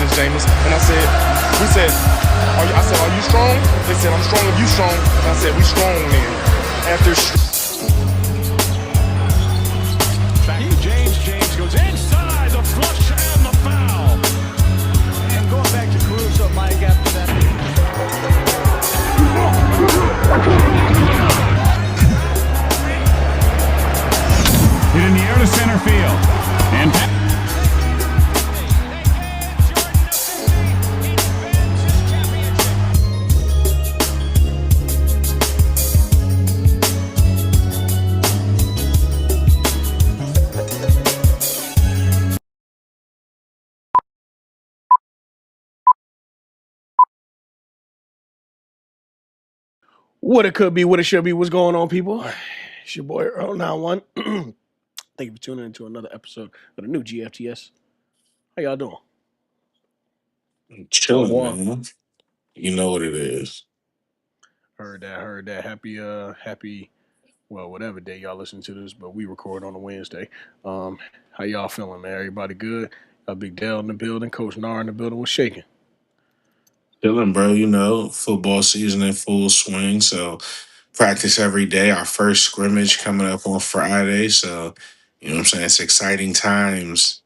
this, James. And he said, are you strong? They said, I'm strong if you strong. And I said, we strong then. After James goes inside, the flush and the foul. And going back to Caruso, Mike, after that. Hit in the air to center field. And What it could be, what it should be. What's going on, people? It's your boy Earl 91. Thank you for tuning into another episode of the new GFTS. How y'all doing? Chilling, man. You know what it is. Heard that. Happy, well, whatever day y'all listen to this, but we record on a Wednesday. How y'all feeling, man? Everybody good? Big Dell in the building, Coach Nar in the building. What's shaking? Chilling, bro. You know, football season in full swing. So practice every day. Our first scrimmage coming up on Friday. So, you know what I'm saying? It's exciting times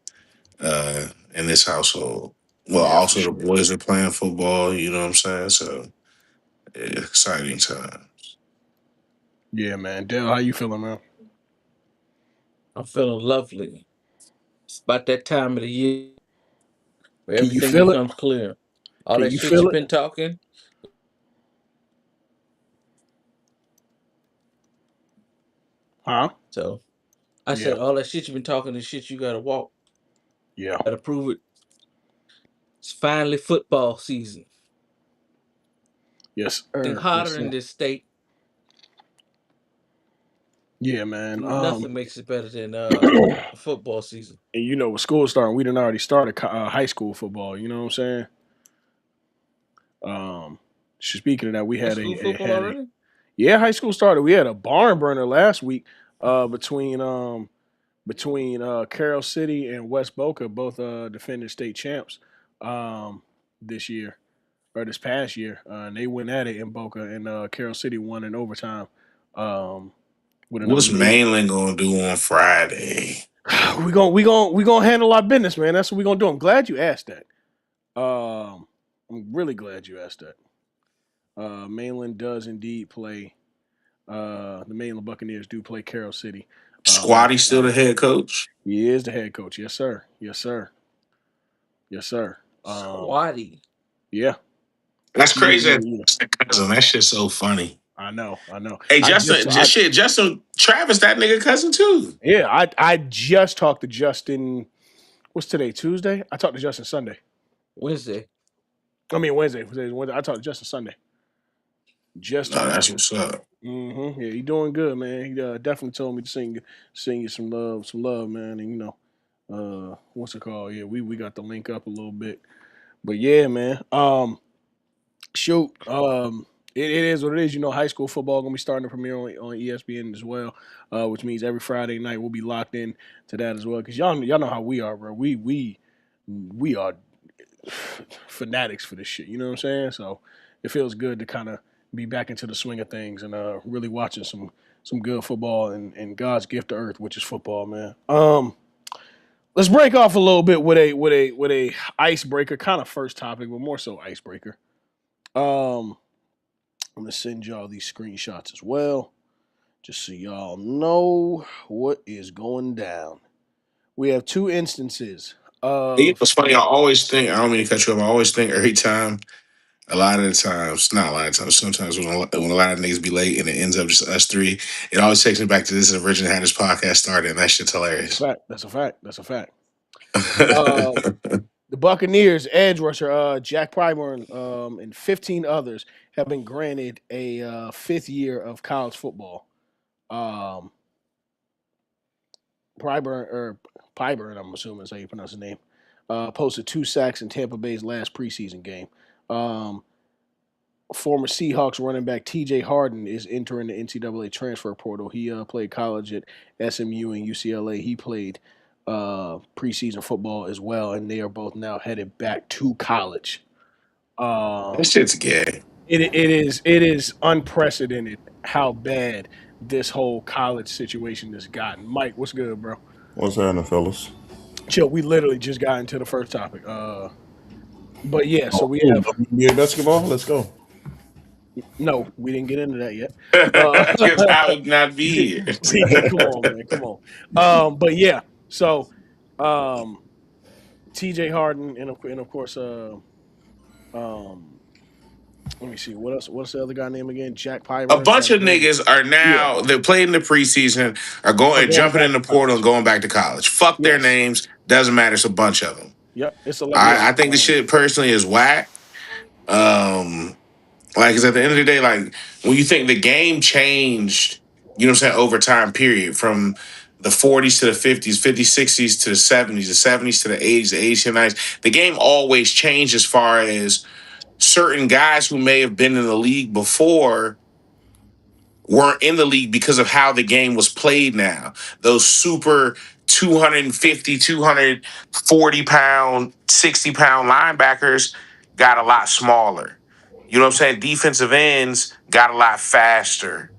in this household. Well, Yeah, for also the sure. boys are playing football, you know what I'm saying? So exciting time. Yeah, man. Dell, how you feeling, man? I'm feeling lovely. It's about that time of the year where Can you everything feel it? becomes clear. All Can that you shit feel you've it? been talking. Huh? So I Yeah. said, all that shit you've been talking is shit you gotta walk. Yeah. Gotta prove it. It's finally football season. Yes, Getting sir. Yes, hotter in sir. this state. Yeah, man. Nothing makes it better than football season. And you know, with school starting, we done already started high school football. You know what I'm saying? Speaking of that, we High had school football already? high school started. We had a barn burner last week between Carroll City and West Boca, both defending state champs this year or this past year. And they went at it in Boca, and Carroll City won in overtime with an What's amazing. Mainland gonna do on Friday? We gonna handle our business, man. That's what we gonna do. I'm glad you asked that. I'm really glad you asked that. Mainland does indeed play. The Mainland Buccaneers do play Carroll City. On Squatty still the Friday. head coach? He is the head coach. Yes, sir. Yes, sir. Yes, sir. Squatty. Yeah. That's Yeah, crazy. yeah, yeah. That shit's so funny. I know. Hey, I Justin, Travis, that nigga cousin too. I just talked to Justin. What's today? Tuesday? I talked to Justin Sunday. Wednesday. I mean Wednesday. Today's Wednesday. I talked to Justin Sunday. Just No, talked to that's him. what's up. Mm-hmm. Yeah, he doing good, man. He definitely told me to sing you some love, man. And what's it called? Yeah, we got the link up a little bit, but yeah, man. Shoot, it is what it is. You know, high school football gonna be starting to premiere on ESPN as well, which means every Friday night we'll be locked in to that as well. Because y'all know how we are, bro. We are fanatics for this shit. You know what I'm saying? So it feels good to kind of be back into the swing of things and really watching some good football and God's gift to earth, which is football, man. Let's break off a little bit with a icebreaker, kind of first topic, but more so icebreaker. I'm gonna send y'all these screenshots as well, just so y'all know what is going down. We have two instances of It's funny. I don't mean to cut you off. I always think every time, a lot of the times, not a lot of times, sometimes when a lot of niggas be late and it ends up just us three, it always takes me back to this originally how this podcast started, and that shit's hilarious. That's a fact. The Buccaneers edge rusher Jack Pryburn and 15 others have been granted a fifth year of college football. Pryburn, I'm assuming is how you pronounce his name, posted 2 sacks in Tampa Bay's last preseason game. Former Seahawks running back T.J. Harden is entering the NCAA transfer portal. He played college at SMU and UCLA. He played preseason football as well, and they are both now headed back to college. That Um, shit's gay. it is unprecedented how bad this whole college situation has gotten. Mike, what's good, bro? What's happening, fellas? Chill. We literally just got into the first topic. But yeah, so Oh, we cool. have WNBA basketball. Let's go. no, we didn't get into that yet. Because I would not be here. Yeah, come on, man, come on. But yeah, so um, T.J. Harden and of course, um, let me see what else. What's the other guy name again? Jack A Pyron. bunch Jack of Perry. niggas are Yeah, now they played in the preseason are are going going jumping in back the to portal and college. going back to college. Fuck their Yes. names. Doesn't matter. It's a bunch of them. Yep. It's a lot. Yeah. I think the shit personally is whack. Um, like, cause at the end of the day, like when you think the game changed, you know what I'm saying, over time period from the 40s to the 50s, 50s, 60s to the 70s, the 70s to the 80s, the 80s to the 90s. The game always changed as far as certain guys who may have been in the league before weren't in the league because of how the game was played now. Those super 250, 240 pound, 60 pound linebackers got a lot smaller. You know what I'm saying? Defensive ends got a lot faster.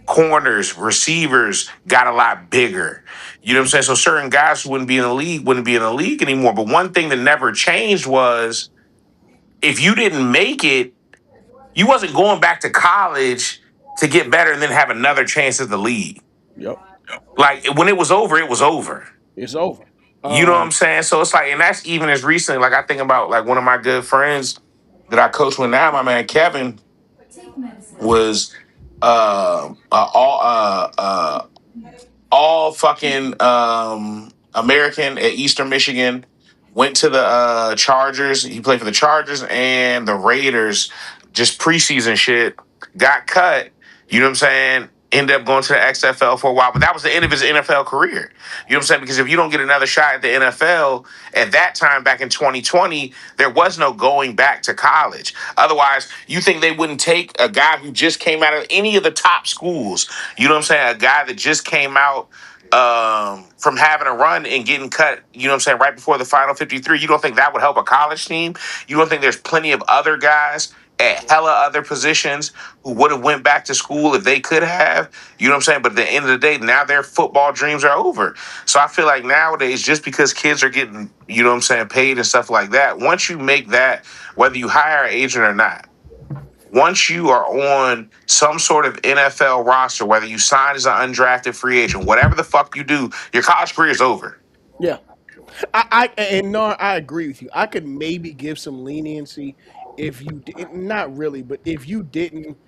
Corners, receivers got a lot bigger. You know what I'm saying? So certain guys who wouldn't be in the league wouldn't be in the league anymore. But one thing that never changed was if you didn't make it, you wasn't going back to college to get better and then have another chance at the league. Yep. Like when it was over, it was over. It's over. You know what I'm Um. saying? So it's like, and that's even as recently. Like I think about like one of my good friends that I coach with now, my man Kevin was all fucking American at Eastern Michigan. Went to the Chargers. He played for the Chargers and the Raiders. Just preseason shit. Got cut. You know what I'm saying? Ended up going to the XFL for a while, but that was the end of his NFL career. You know what I'm saying? Because if you don't get another shot at the NFL at that time back in 2020, there was no going back to college. Otherwise, you think they wouldn't take a guy who just came out of any of the top schools? You know what I'm saying? A guy that just came out from having a run and getting cut, you know what I'm saying, right before the final 53. You don't think that would help a college team? You don't think there's plenty of other guys at hella other positions who would have went back to school if they could have? You know what I'm saying? But at the end of the day, now their football dreams are over. So I feel like nowadays, just because kids are getting, you know what I'm saying, paid and stuff like that, once you make that, whether you hire an agent or not, once you are on some sort of NFL roster, whether you sign as an undrafted free agent, whatever the fuck you do, your college career is over. Yeah. And no, I agree with you. I could maybe give some leniency if you not really, but if you didn't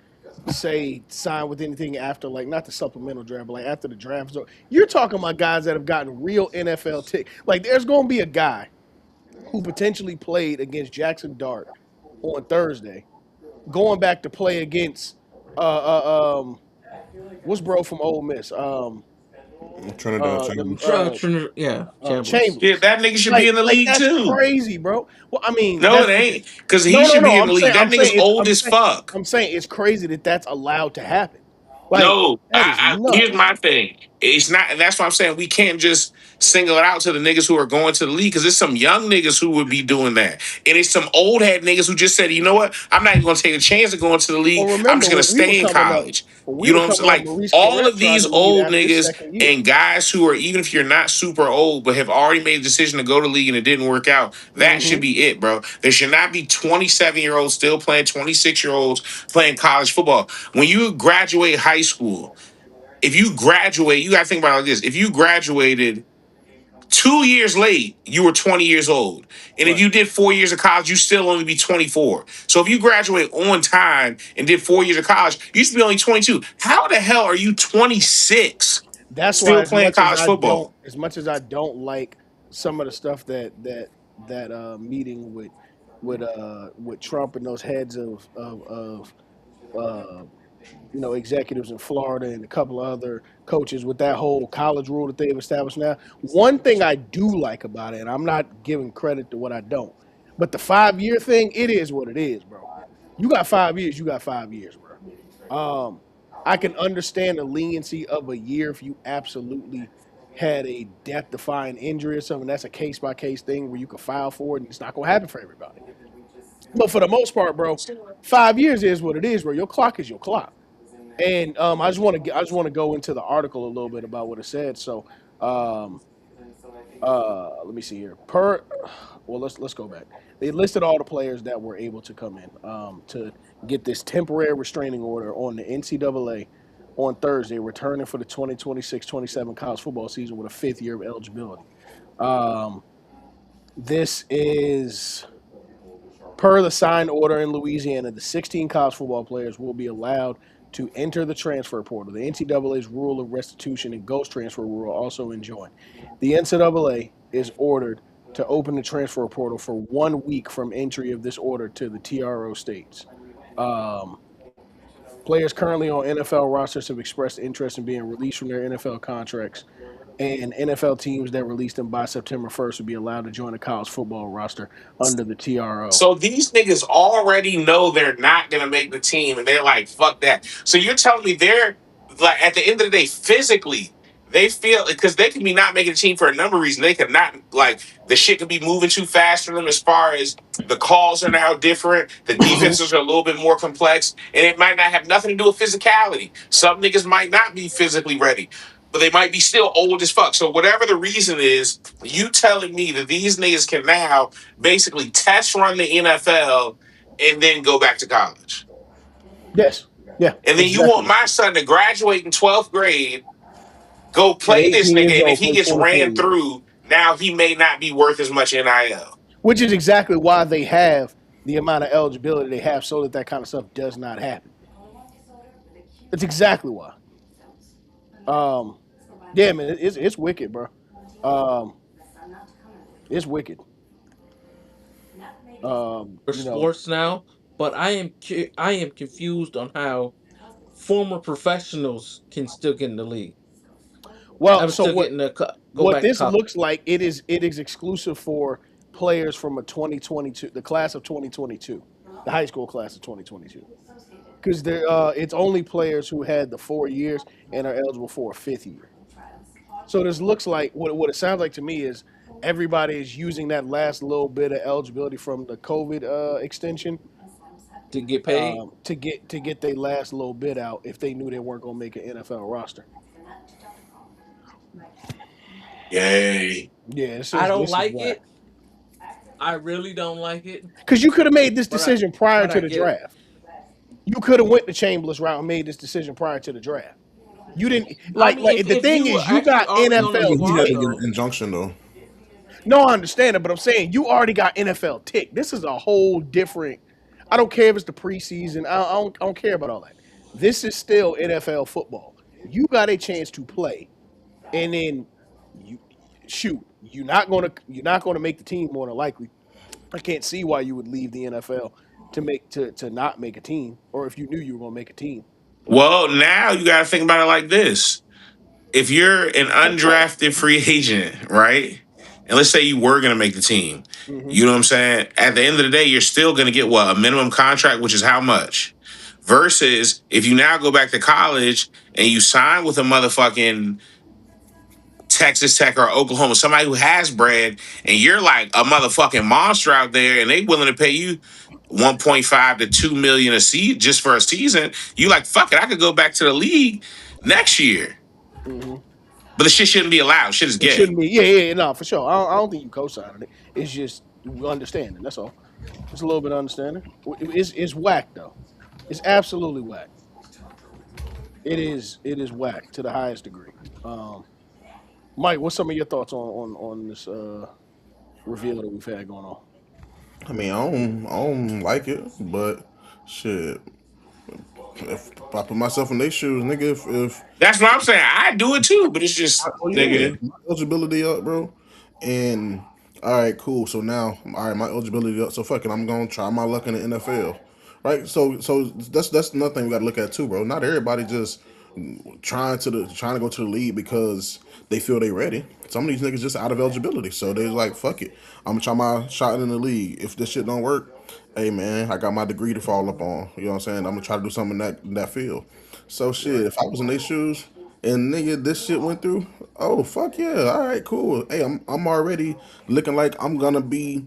say sign with anything after like not the supplemental draft, but like after the draft. So you're talking about guys that have gotten real NFL tick. Like there's going to be a guy who potentially played against Jackson Dart on Thursday, going back to play against what's bro from Ole Miss? Trinidad The Chambers. Yeah, Chambers. Yeah, Chambers. that nigga should be Like in the like league that's too. crazy, bro. Well, I mean No, it that's ain't. Because he no no should be no. in the league. That nigga's old as fuck. I'm saying it's crazy that that's allowed to happen. Like No, that is here's nuts. my thing. It's not, and that's why I'm saying we can't just single it out to the niggas who are going to the league because there's some young niggas who would be doing that, and it's some old head niggas who just said, you know what, I'm not even going to take a chance of going to the Well, league. I'm remember just going to stay in college. when we You were know what I'm saying? coming up, Like Maurice all Claret of tried these to leave old after his niggas second year. and guys who are, even if you're not super old but have already made a decision to go to league and it didn't work out, that should Hmm. be it, bro. There should not be 27-year-olds still playing, 26-year-olds playing college football. When you graduate high school, if you graduate, you got to think about it like this. If you graduated 2 years late, you were 20 years old. And if Right. you did 4 years of college, you still only be 24. So if you graduate on time and did 4 years of college, you used to be only 22. How the hell are you 26 That's why still playing college football? as much as I don't like some of the stuff that meeting with Trump and those heads of uh, executives in Florida and a couple of other coaches with that whole college rule that they've established now. One thing I do like about it, and I'm not giving credit to what I don't, but the 5 year thing, it is what it is, bro. You got 5 years, you got 5 years, bro. I can understand the leniency of a year if you absolutely had a death-defying injury or something, that's a case-by-case thing where you can file for it, and it's not going to happen for everybody. But for the most part, bro, 5 years is what it is, bro. Your clock is your clock. And I just want to go into the article a little bit about what it said. So, um, let me see here. Let's go back. They listed all the players that were able to come in to get this temporary restraining order on the NCAA on Thursday, returning for the 2026-27 college football season with a fifth year of eligibility. Um, this is per the signed order in Louisiana. The 16 college football players will be allowed to enter the transfer portal. The NCAA's rule of restitution and ghost transfer rule also enjoined. The NCAA is ordered to open the transfer portal for 1 week from entry of this order to the TRO states. Um, Players currently on NFL rosters have expressed interest in being released from their NFL contracts, and NFL teams that release them by September 1st will be allowed to join the college football roster under the TRO. So these niggas already know they're not gonna make the team, and they're like, "Fuck that." So you're telling me they're like, at the end of the day, physically, they feel because they can be not making the team for a number of reasons. They could not like the shit could be moving too fast for them as far as the calls are now different. The defenses are a little bit more complex, and it might not have nothing to do with physicality. Some niggas might not be physically ready, but they might be still old as fuck. So whatever the reason is, you telling me that these niggas can now basically test run the NFL and then go back to college. Yes. Yeah, And that's then you exactly want what my it is. son to graduate in 12th grade, go At play this 18 years nigga, and if old, he play gets 24 ran years. through, now he may not be worth as much NIL. Which is exactly why they have the amount of eligibility they have so that that kind of stuff does not happen. That's exactly why. Um, yeah, man, it's wicked, bro. Um, it's wicked. For You know, sports now, but I am confused on how former professionals can still get in the league. well, I'm so still what getting to go what back to this college looks like, it is exclusive for players from a 2022, the class of 2022, the high school class of 2022. Because it's only players who had the 4 years and are eligible for a fifth year. So this looks like what it sounds like to me is everybody is using that last little bit of eligibility from the COVID extension to get paid. to get their last little bit out if they knew they weren't going to make an NFL roster. Yay. Yeah, I don't this is like why. it. I really don't like it, Because you could have made this but I decision prior but to I the get it. draft. You could have went the Chambliss route and made this decision prior to the draft. You didn't I like mean, the if thing you were is you actually got already on a NFL Yeah, he had squad to tick. get an though, injunction though. No, I understand it, but I'm saying you already got NFL tick. This is a whole different. I don't care if it's the preseason. I don't care about all that. This is still NFL football. You got a chance to play, and then you shoot. You're not gonna make the team more than likely. I can't see why you would leave the NFL to not make a team, or if you knew you were gonna make a team. Well, now you got to think about it like this. If you're an undrafted free agent, right? And let's say you were going to make the team, Hmm. you know what I'm saying? At the end of the day, you're still going to get what? A minimum contract, which is how much? Versus if you now go back to college and you sign with a motherfucking Texas Tech or Oklahoma, somebody who has bread, and you're like a motherfucking monster out there, and they willing to pay you 1.5 to 2 million a season just for a season, you like fuck it, I could go back to the league next year. Hmm. But the shit shouldn't be allowed. Shit is It gay. shouldn't be. Yeah, no, for sure. I don't think you co-signing it. It's just understanding. That's all. It's a little bit of understanding. It's whack though. It's absolutely whack. It is whack to the highest degree. Um, Mike, what's some of your thoughts on this reveal that we've had going on? I mean, I don't like it, but shit. If I put myself in their shoes, nigga, if That's what I'm saying. I do it too, but it's just oh yeah, nigga. my eligibility up, bro. And all right, cool. So now, all right, my eligibility up. So fuck it, I'm gonna try my luck in the NFL, right? So that's another thing we gotta look at too, bro. Not everybody just trying to go to the league because they feel they ready. Some of these niggas just out of eligibility, so they're like, fuck it, I'm gonna try my shot in the league. If this shit don't work, hey man, I got my degree to fall up on. You know what I'm saying? I'm gonna try to do something in that field. So shit, if I was in their shoes and nigga this shit went through, Oh fuck yeah! All right, cool. Hey, I'm already looking like I'm gonna be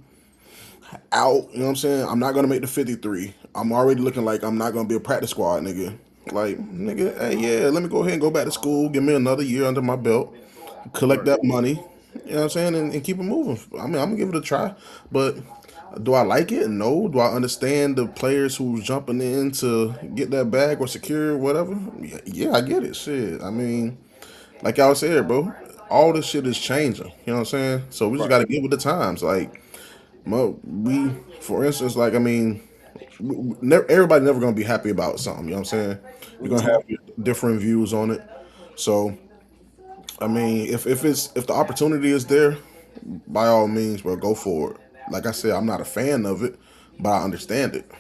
out. You know what I'm saying? I'm not gonna make the 53. I'm already looking like I'm not gonna be a practice squad, nigga. Like, nigga, hey, yeah, let me go ahead and go back to school. Give me another year under my belt. Collect Right. that money. You know what I'm saying? And keep it moving. I mean, I'm gonna give it a try. But do I like it? No. Do I understand the players who's jumping in to get that bag or secure whatever? Yeah, yeah, I get it. Shit. I mean, like y'all said, bro, all this shit is changing. You know what I'm saying? So we just Right. gotta get with the times. Like, we, for instance, like I mean, everybody never gonna be happy about something. You know what I'm saying? You're gonna Hmm. have different views on it. So I mean, if the opportunity is there, by all means, bro, go for it. Like I said, I'm not a fan of it, but I understand it.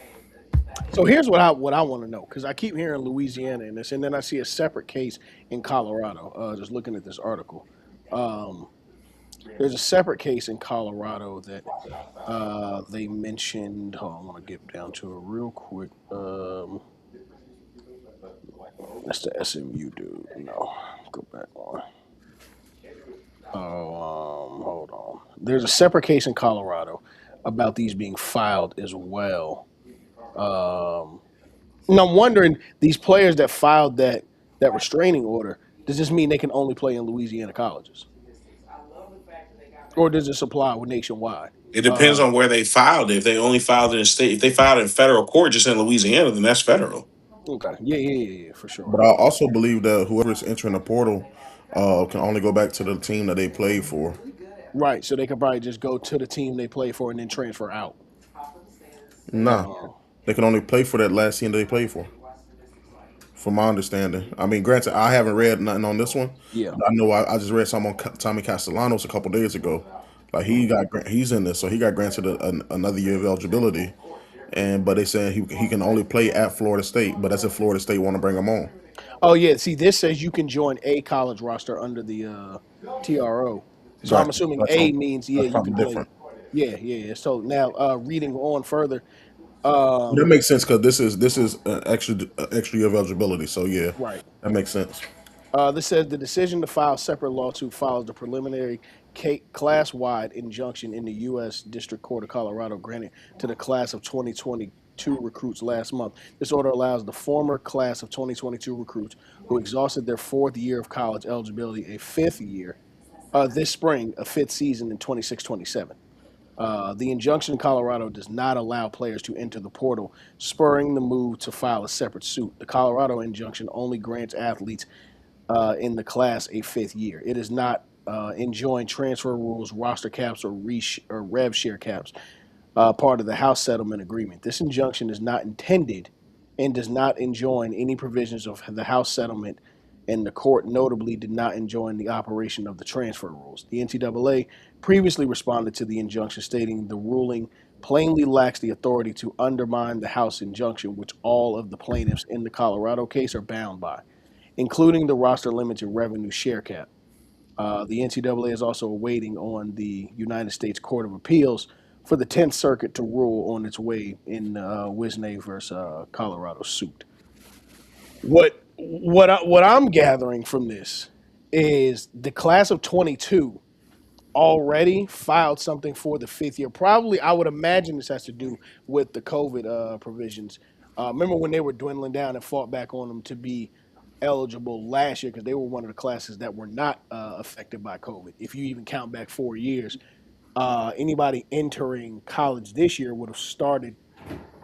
So here's what I want to know, because I keep hearing Louisiana in this, and then I see a separate case in Colorado. Just looking at this article, um, there's a separate case in Colorado that they mentioned. Hold on, I want to get down to it real quick. That's the SMU dude. No, go back on. Hold on. There's a separate case in Colorado about these being filed as well. Um, and I'm wondering, these players that filed that restraining order, does this mean they can only play in Louisiana colleges, or does this apply with nationwide? It depends Uh, on where they filed it. If they only filed in a state, if they filed in federal court just in Louisiana, then that's federal. okay, yeah, for sure. But I also believe that whoever's entering the portal can only go back to the team that they played for. Right, so they could probably just go to the team they play for and then transfer out. Nah, Uh, they can only play for that last team that they played for. From my understanding, I mean, granted, I haven't read nothing on this one. yeah. But I know I just read some on Tommy Castellanos a couple days ago. Like Mhm. he's in this, so he got granted another year of eligibility. And but they saying he can only play at Florida State, but that's if Florida State want to bring him on. Oh yeah, see, this says you can join a college roster under the TRO. So I'm Gotcha. assuming That's A means yeah, that's you probably can play. different. Yeah. So now reading on further, That um, makes sense because this is an extra year of eligibility. So yeah, right. that makes sense. This says the decision to file separate lawsuit follows the preliminary class-wide injunction in the U.S. District Court of Colorado granted to the class of 2022 recruits last month. This order allows the former class of 2022 recruits who exhausted their fourth year of college eligibility a fifth year this spring, a fifth season in 26-27. The injunction in Colorado does not allow players to enter the portal, spurring the move to file a separate suit. The Colorado injunction only grants athletes in the class a fifth year. It does not enjoin transfer rules, roster caps, or rev share caps, part of the House settlement agreement. This injunction is not intended and does not enjoin any provisions of the House settlement, and the court notably did not enjoin the operation of the transfer rules. The NCAA previously responded to the injunction, stating the ruling plainly lacks the authority to undermine the House injunction, which all of the plaintiffs in the Colorado case are bound by, including the roster limited revenue share cap. The NCAA is also waiting on the United States Court of Appeals for the 10th Circuit to rule on its way in Wisney versus Colorado suit. What I'm gathering from this is the class of 22 already filed something for the fifth year. Probably, I would imagine this has to do with the COVID provisions. Remember when they were dwindling down and fought back on them to be eligible last year because they were one of the classes that were not affected by COVID. If you even count back 4 years, anybody entering college this year would have started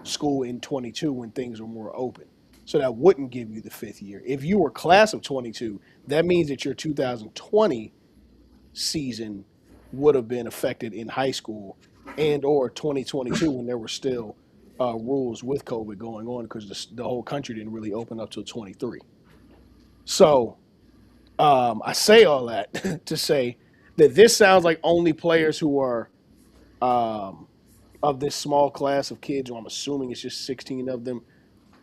school in 22 when things were more open. So that wouldn't give you the fifth year. If you were class of 22, that means that your 2020 season would have been affected in high school and or 2022 when there were still rules with COVID going on because the whole country didn't really open up till 23. So I say all that to say that this sounds like only players who are um, of this small class of kids, who I'm assuming it's just 16 of them,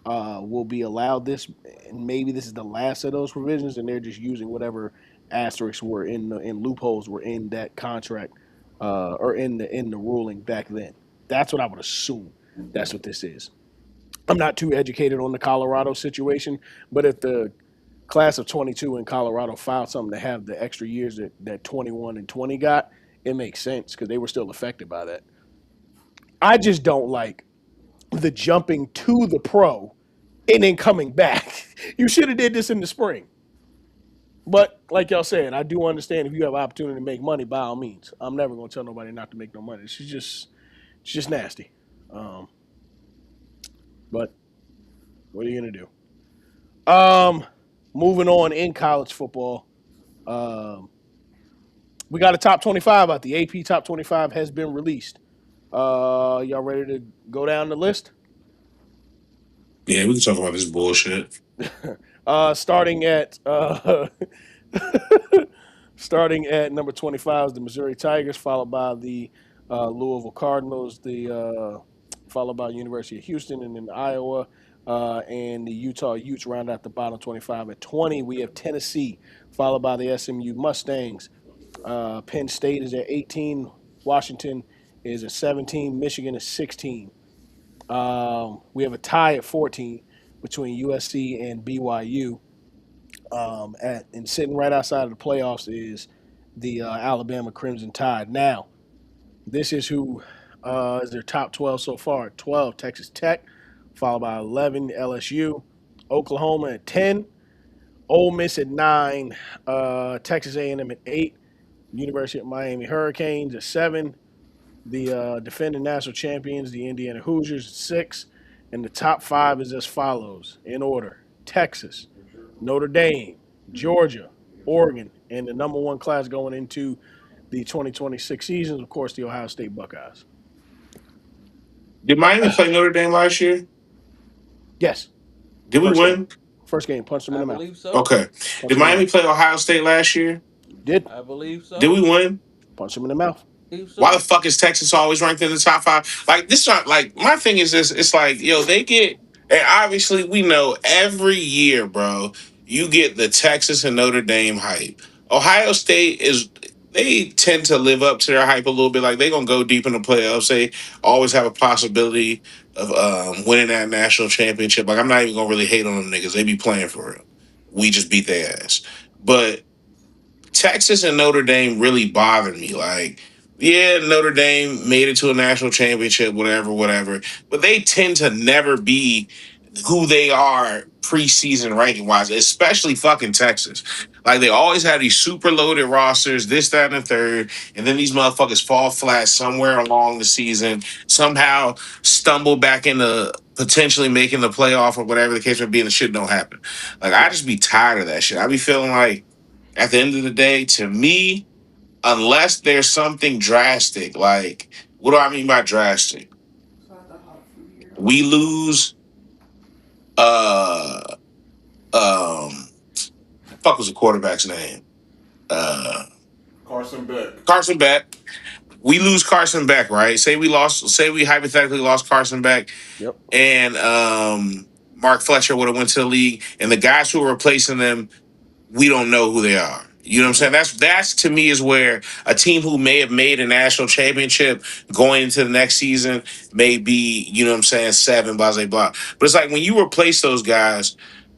will be allowed this, and maybe this is the last of those provisions, and they're just using whatever asterisks were in loopholes were in that contract or in the ruling back then. That's what I would assume. That's what this is. I'm not too educated on the Colorado situation, but if the class of 22 in Colorado filed something to have the extra years that 21 and 20 got, it makes sense because they were still affected by that. I just don't like the jumping to the pro and then coming back. You should have did this in the spring. But like y'all said, I do understand if you have opportunity to make money, by all means. I'm never gonna tell nobody not to make no money. It's just nasty. Um, but what are you gonna do? Um, moving on in college football. Um, we got a top 25 out. The AP top 25 has been released. Y'all ready to go down the list? Yeah, we can talk about this bullshit. Starting at starting at number 25 is the Missouri Tigers, followed by the Louisville Cardinals, the followed by University of Houston, and then Iowa, and the Utah Utes round out the bottom 25. At 20, we have Tennessee, followed by the SMU Mustangs. Penn State is at 18. Washington is at 17. Michigan is 16. We have a tie at 14 between USC and BYU. And sitting right outside of the playoffs is the Alabama Crimson Tide. Now, this is who is their top 12 so far. 12, Texas Tech, followed by 11, LSU. Oklahoma at 10. Ole Miss at 9. Texas A&M at 8. University of Miami Hurricanes at 7. The defending national champions, the Indiana Hoosiers, at 6. And the top 5 is as follows in order: Texas, Notre Dame, Georgia, Oregon, and the number one class going into the 2026 season, of course, the Ohio State Buckeyes. Did Miami play Notre Dame last year? Yes, Did we first game. win? First game, punched him in I the mouth. believe so. Okay. Punched Did him in the Miami mouth. play Ohio State last year? Did. I believe Did we so. win? Punched him in the mouth. Believe Why the so. fuck is Texas always ranked in the top five? Like this, not like my thing is this. It's like yo, they get, and obviously we know every year, bro. You get the Texas and Notre Dame hype. Ohio State is they tend to live up to their hype a little bit. Like they gonna go deep in the playoffs. They always have a possibility of winning that national championship. Like I'm not even gonna really hate on them niggas. They be playing for real. We just beat their ass, but Texas and Notre Dame really bothered me. Like, yeah, Notre Dame made it to a national championship, whatever, whatever. But they tend to never be who they are preseason ranking wise, especially fucking Texas. Like they always have these super loaded rosters, this, that, and the third, and then these motherfuckers fall flat somewhere along the season, somehow stumble back into potentially making the playoff or whatever the case may be, and the shit don't happen. Like I Yeah. just be tired of that shit. I be feeling like at the end of the day, to me, unless there's something drastic, like what do I mean by drastic? We lose uh um fuck was the quarterback's name? Uh Carson Beck. Carson Beck. We lose Carson Beck, right? Say we hypothetically lost Carson Beck Yep. and Mark Fletcher would have went to the league and the guys who are replacing them we don't know who they are. You know what I'm Mm-hmm. saying? That's to me is where a team who may have made a national championship going into the next season may be, you know what I'm saying, seven, blah, blah, blah. But it's like when you replace those guys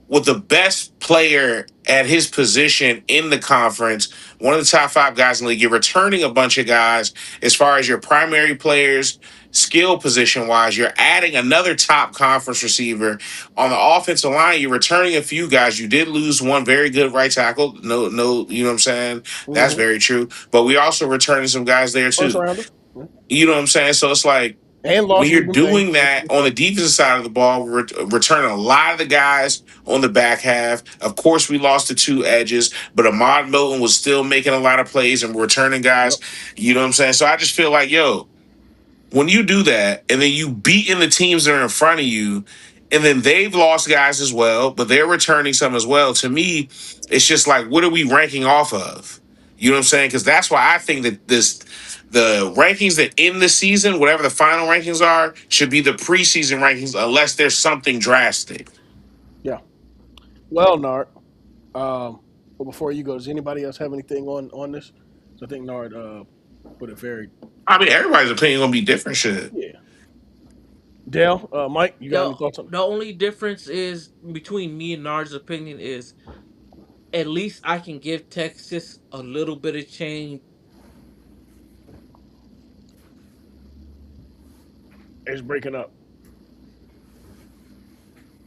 with the best player at his position in the conference, one of the top five guys in the league, you're returning a bunch of guys as far as your primary players, skill position wise. You're adding another top conference receiver on the offensive line. You're returning a few guys. You did lose one very good right tackle. No, no, you know what I'm saying? That's Mm-hmm. very true. But we also returning some guys there First too. rounder. Yeah. You know what I'm saying? So it's like And when lost you're Ruben Payne doing at that on the 25. defensive side of the ball, we're returning a lot of the guys on the back half. Of course, we lost the two edges, but Ahmad Milton was still making a lot of plays and returning guys. Yep. You know what I'm saying? So I just feel like, yo, when you do that and then you beating the teams that are in front of you, and then they've lost guys as well, but they're returning some as well. To me, it's just like, what are we ranking off of? You know what I'm saying? Because that's why I think that the rankings that end the season, whatever the final rankings are, should be the preseason rankings, unless there's something drastic. Yeah. Well, Nard. Um, but before you go, does anybody else have anything on this? So I think Nard put it very I mean, everybody's opinion gonna be different. Shit. yeah. Dale, Mike, you got The any thoughts on? the only difference is between me and Nard's opinion is at least I can give Texas a little bit of change It's breaking up.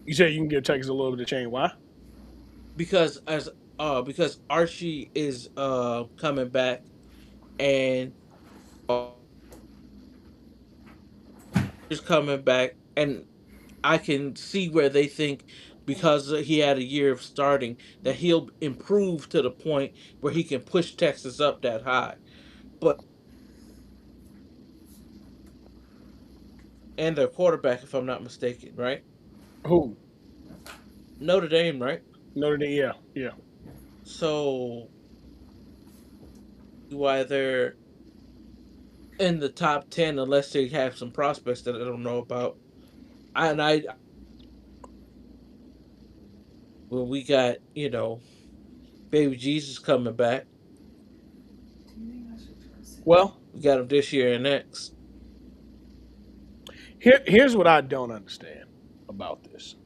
You said you can give Texas a little bit of change. Why? because Archie is coming back and is coming back, and I can see where they think because he had a year of starting that he'll improve to the point where he can push Texas up that high. But and their quarterback, if I'm not mistaken, right? Who? Notre Dame, right? Notre Dame. Yeah, yeah. So why they're in the top 10 unless they have some prospects that I don't know about. I when we got baby Jesus coming back, Well, we got him this year and next. here's what I don't understand about this.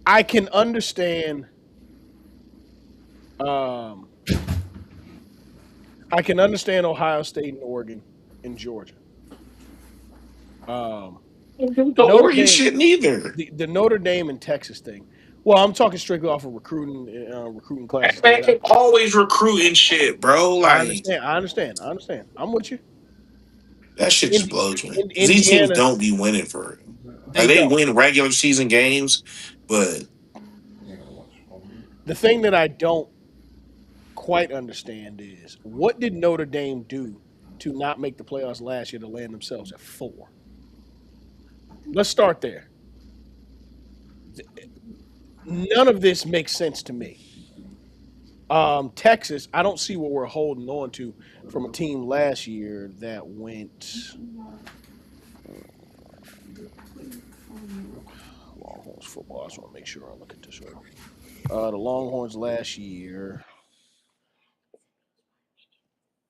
I can understand. Um, I can understand Ohio State and Oregon and Georgia. Um, the The Notre Oregon Dame, shit neither. the Notre Dame and Texas thing. Well, I'm talking strictly off of recruiting classes they Man, got. they always recruiting shit, bro. I Like understand. I understand. I understand. I'm with you. that shit just Indi- blows me. 'Cause these teams Indiana, don't be winning for real. they Like they don't. win regular season games, but The thing that I don't quite understand is what did Notre Dame do to not make the playoffs last year to land themselves at 4? Let's start there. None of this makes sense to me. Texas, I don't see what we're holding on to from a team last year that went Longhorns football. I just want to make sure I look at this right. The Longhorns last year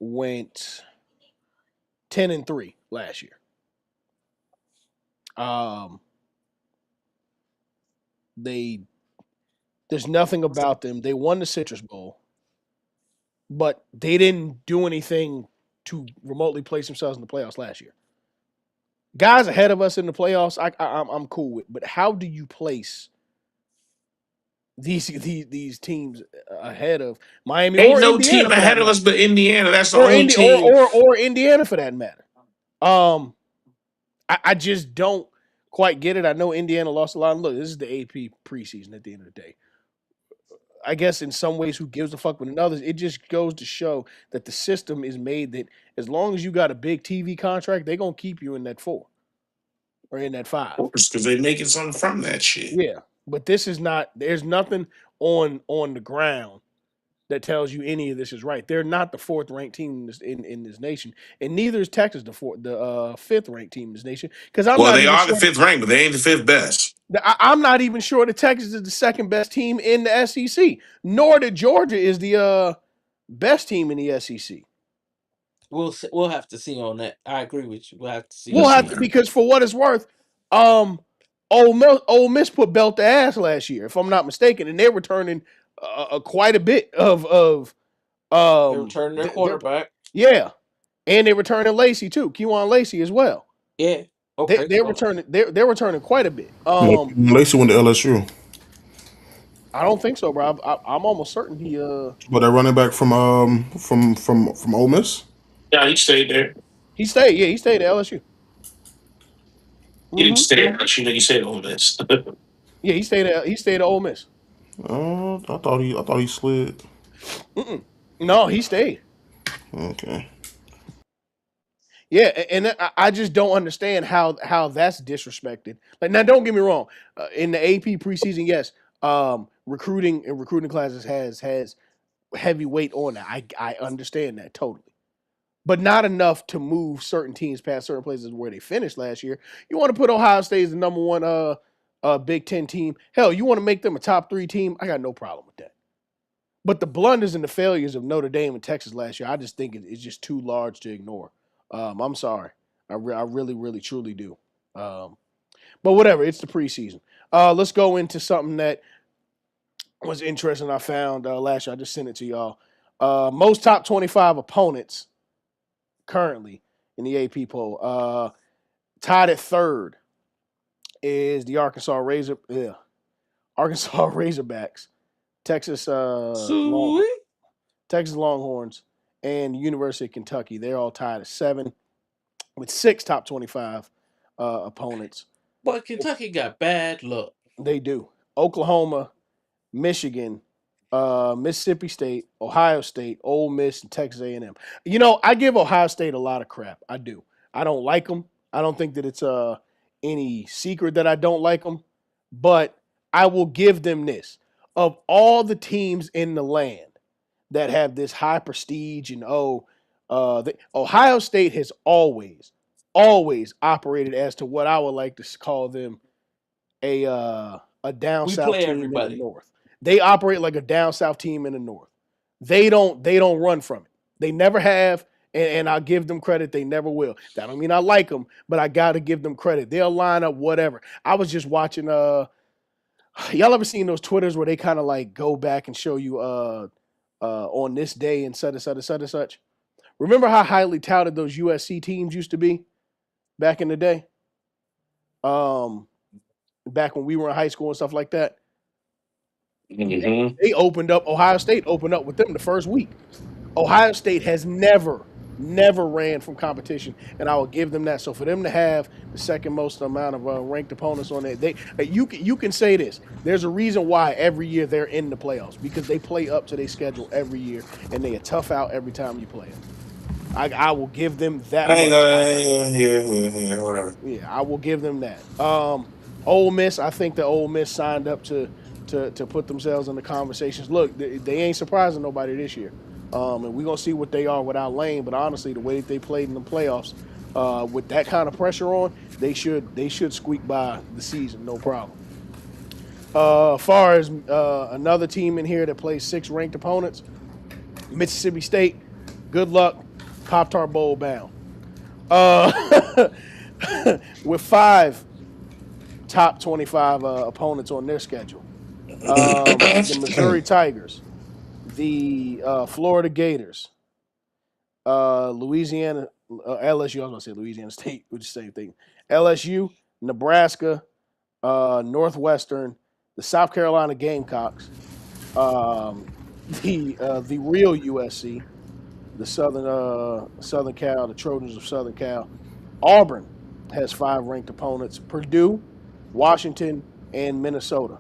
went 10-3 last year. Um, they there's nothing about them. They won the Citrus Bowl, but they didn't do anything to remotely place themselves in the playoffs last year. Guys ahead of us in the playoffs, I'm cool with, but how do you place these teams ahead of Miami ain't or no Indiana team for that ahead of matter, us but Indiana. That's the or only Indi- team. or Indiana for that matter? Um, I just don't quite get it. I know Indiana lost a lot. Look, this is the AP preseason at the end of the day. I guess in some ways, who gives a fuck? But in others, it just goes to show that the system is made that as long as you got a big TV contract, they're gonna keep you in that 4 or in that 5. Because they making something from that shit. Yeah, but this is not. There's nothing on the ground that tells you any of this is right. They're not the fourth ranked team in this nation, and neither is Texas the fifth ranked team in this nation. Because I'm Well, not they even are the sure. fifth rank, but they ain't the fifth best. I'm not even sure that Texas is the second best team in the SEC, nor that Georgia is the best team in the SEC. We'll have to see on that. I agree with you. We'll have to see We'll on have Listen, to that. man. because for what it's worth, Ole Miss put belt to ass last year, if I'm not mistaken, and they're returning quite a bit of They're returning their they're quarterback. yeah, and they're returning Lacey too, Kewan Lacey as well. Yeah. They, Okay. they're returning they're returning quite a bit. Lacey went to LSU, I don't think so, bro. I'm almost certain but that running back from Ole Miss. Yeah, he stayed there. he stayed. Yeah, he stayed at LSU. He didn't Hmm. stay there. You know, he stayed on this. Yeah, he stayed at Ole Miss. I thought he slid. Mm-mm. No, he stayed. Okay. Yeah, and I just don't understand how that's disrespected. Like now, don't get me wrong. In the AP preseason, yes, recruiting classes has heavy weight on that. I understand that totally, but not enough to move certain teams past certain places where they finished last year. You want to put Ohio State as the number one Big Ten team? Hell, you want to make them a top 3 team? I got no problem with that. But the blunders and the failures of Notre Dame and Texas last year, I just think it's just too large to ignore. I'm sorry. I really, really, truly do. But whatever. It's the preseason. Let's go into something that was interesting. I found last year. I just sent it to y'all. Most top 25 opponents currently in the AP poll. Tied at third is the Arkansas Razorbacks, Texas Suey. Texas Longhorns, and University of Kentucky. They're all tied at 7 with 6 top 25 opponents. But Kentucky got bad luck. They do. Oklahoma, Michigan, Mississippi State, Ohio State, Ole Miss, and Texas A&M. You know, I give Ohio State a lot of crap. I do. I don't like them. I don't think that it's any secret that I don't like them, but I will give them this. Of all the teams in the land that have this high prestige and Ohio State has always operated as to what I would like to call them a down We south play team in the everybody. north. They operate like a down south team in the north. They don't run from it. They never have, and I give them credit. They never will. That don't mean I like them, but I got to give them credit. They'll line up whatever. I was just watching. Y'all ever seen those Twitters where they kind of like go back and show you on this day and such and such and such and such? Remember how highly touted those USC teams used to be back in the day? Back when we were in high school and stuff like that. Mm-hmm. They opened up. Ohio State opened up with them the first week. Ohio State has never ran from competition, and I will give them that. So for them to have the second most amount of ranked opponents on there, you can say this. There's a reason why every year they're in the playoffs because they play up to their schedule every year, and they are tough out every time you play them. I will give them that I ain't much. gonna, whatever. Yeah, I will give them that. Ole Miss, I think that Ole Miss signed up to put themselves in the conversations. Look, they ain't surprising nobody this year. And we're gonna see what they are without Lane. But honestly, the way that they played in the playoffs, with that kind of pressure on, they should squeak by the season, no problem. Far as another team in here that plays 6 ranked opponents, Mississippi State. Good luck, Pop-Tart Bowl bound. With 5 top 25 opponents on their schedule. The Missouri Tigers, the Florida Gators, Louisiana, LSU. I was going to say Louisiana State, which is the same thing. LSU, Nebraska, Northwestern, the South Carolina Gamecocks, the real USC, the Southern Cal, the Trojans of Southern Cal. Auburn has 5 ranked opponents: Purdue, Washington, and Minnesota.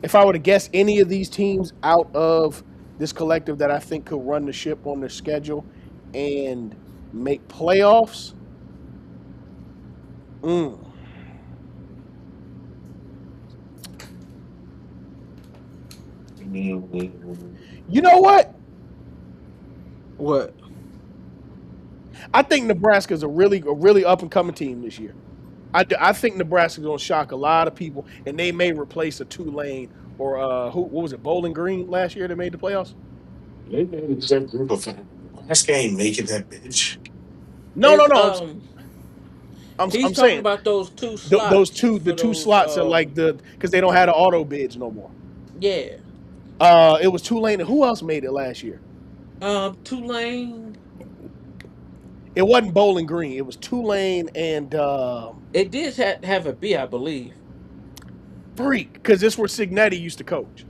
If I were to guess any of these teams out of this collective that I think could run the ship on their schedule and make playoffs, you know what? What? I think Nebraska's a really up and coming team this year. I think Nebraska's going to shock a lot of people, and they may replace a Tulane or what was it, Bowling Green last year that made the playoffs. They made a good group of fans. Last game making that bitch. No, no, Is no. I'm he's talking saying about those 2 those slots two for the two those slots are like because they don't have the auto bids no more. yeah. It was Tulane, and who else made it last year? Tulane. It wasn't Bowling Green. It was Tulane and It did have a B, I believe. Freak, because this where Signetti used to coach.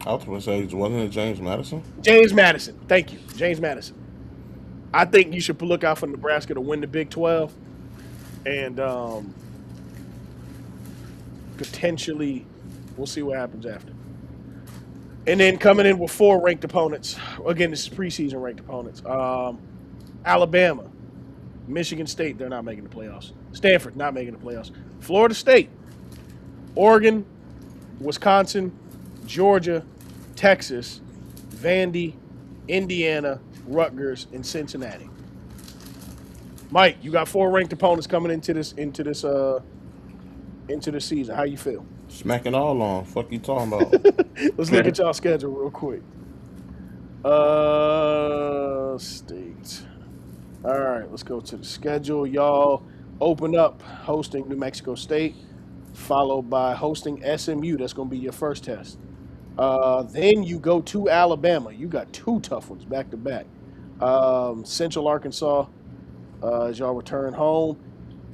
I was going to say, wasn't it James Madison? James Madison. Thank you, James Madison. I think you should look out for Nebraska to win the Big 12, and potentially we'll see what happens after. And then coming in with 4 ranked opponents. Again, this is preseason ranked opponents. Alabama, Michigan State, they're not making the playoffs. Stanford, not making the playoffs. Florida State, Oregon, Wisconsin, Georgia, Texas, Vandy, Indiana, Rutgers, and Cincinnati. Mike, you got 4 ranked opponents coming into this season. How you feel? Smacking all on. Fuck you talking about? Let's look at y'all schedule real quick. State. All right, let's go to the schedule. Y'all open up hosting New Mexico State, followed by hosting SMU. That's going to be your first test. Then you go to Alabama. You got two tough ones back to back. Central Arkansas, as y'all return home.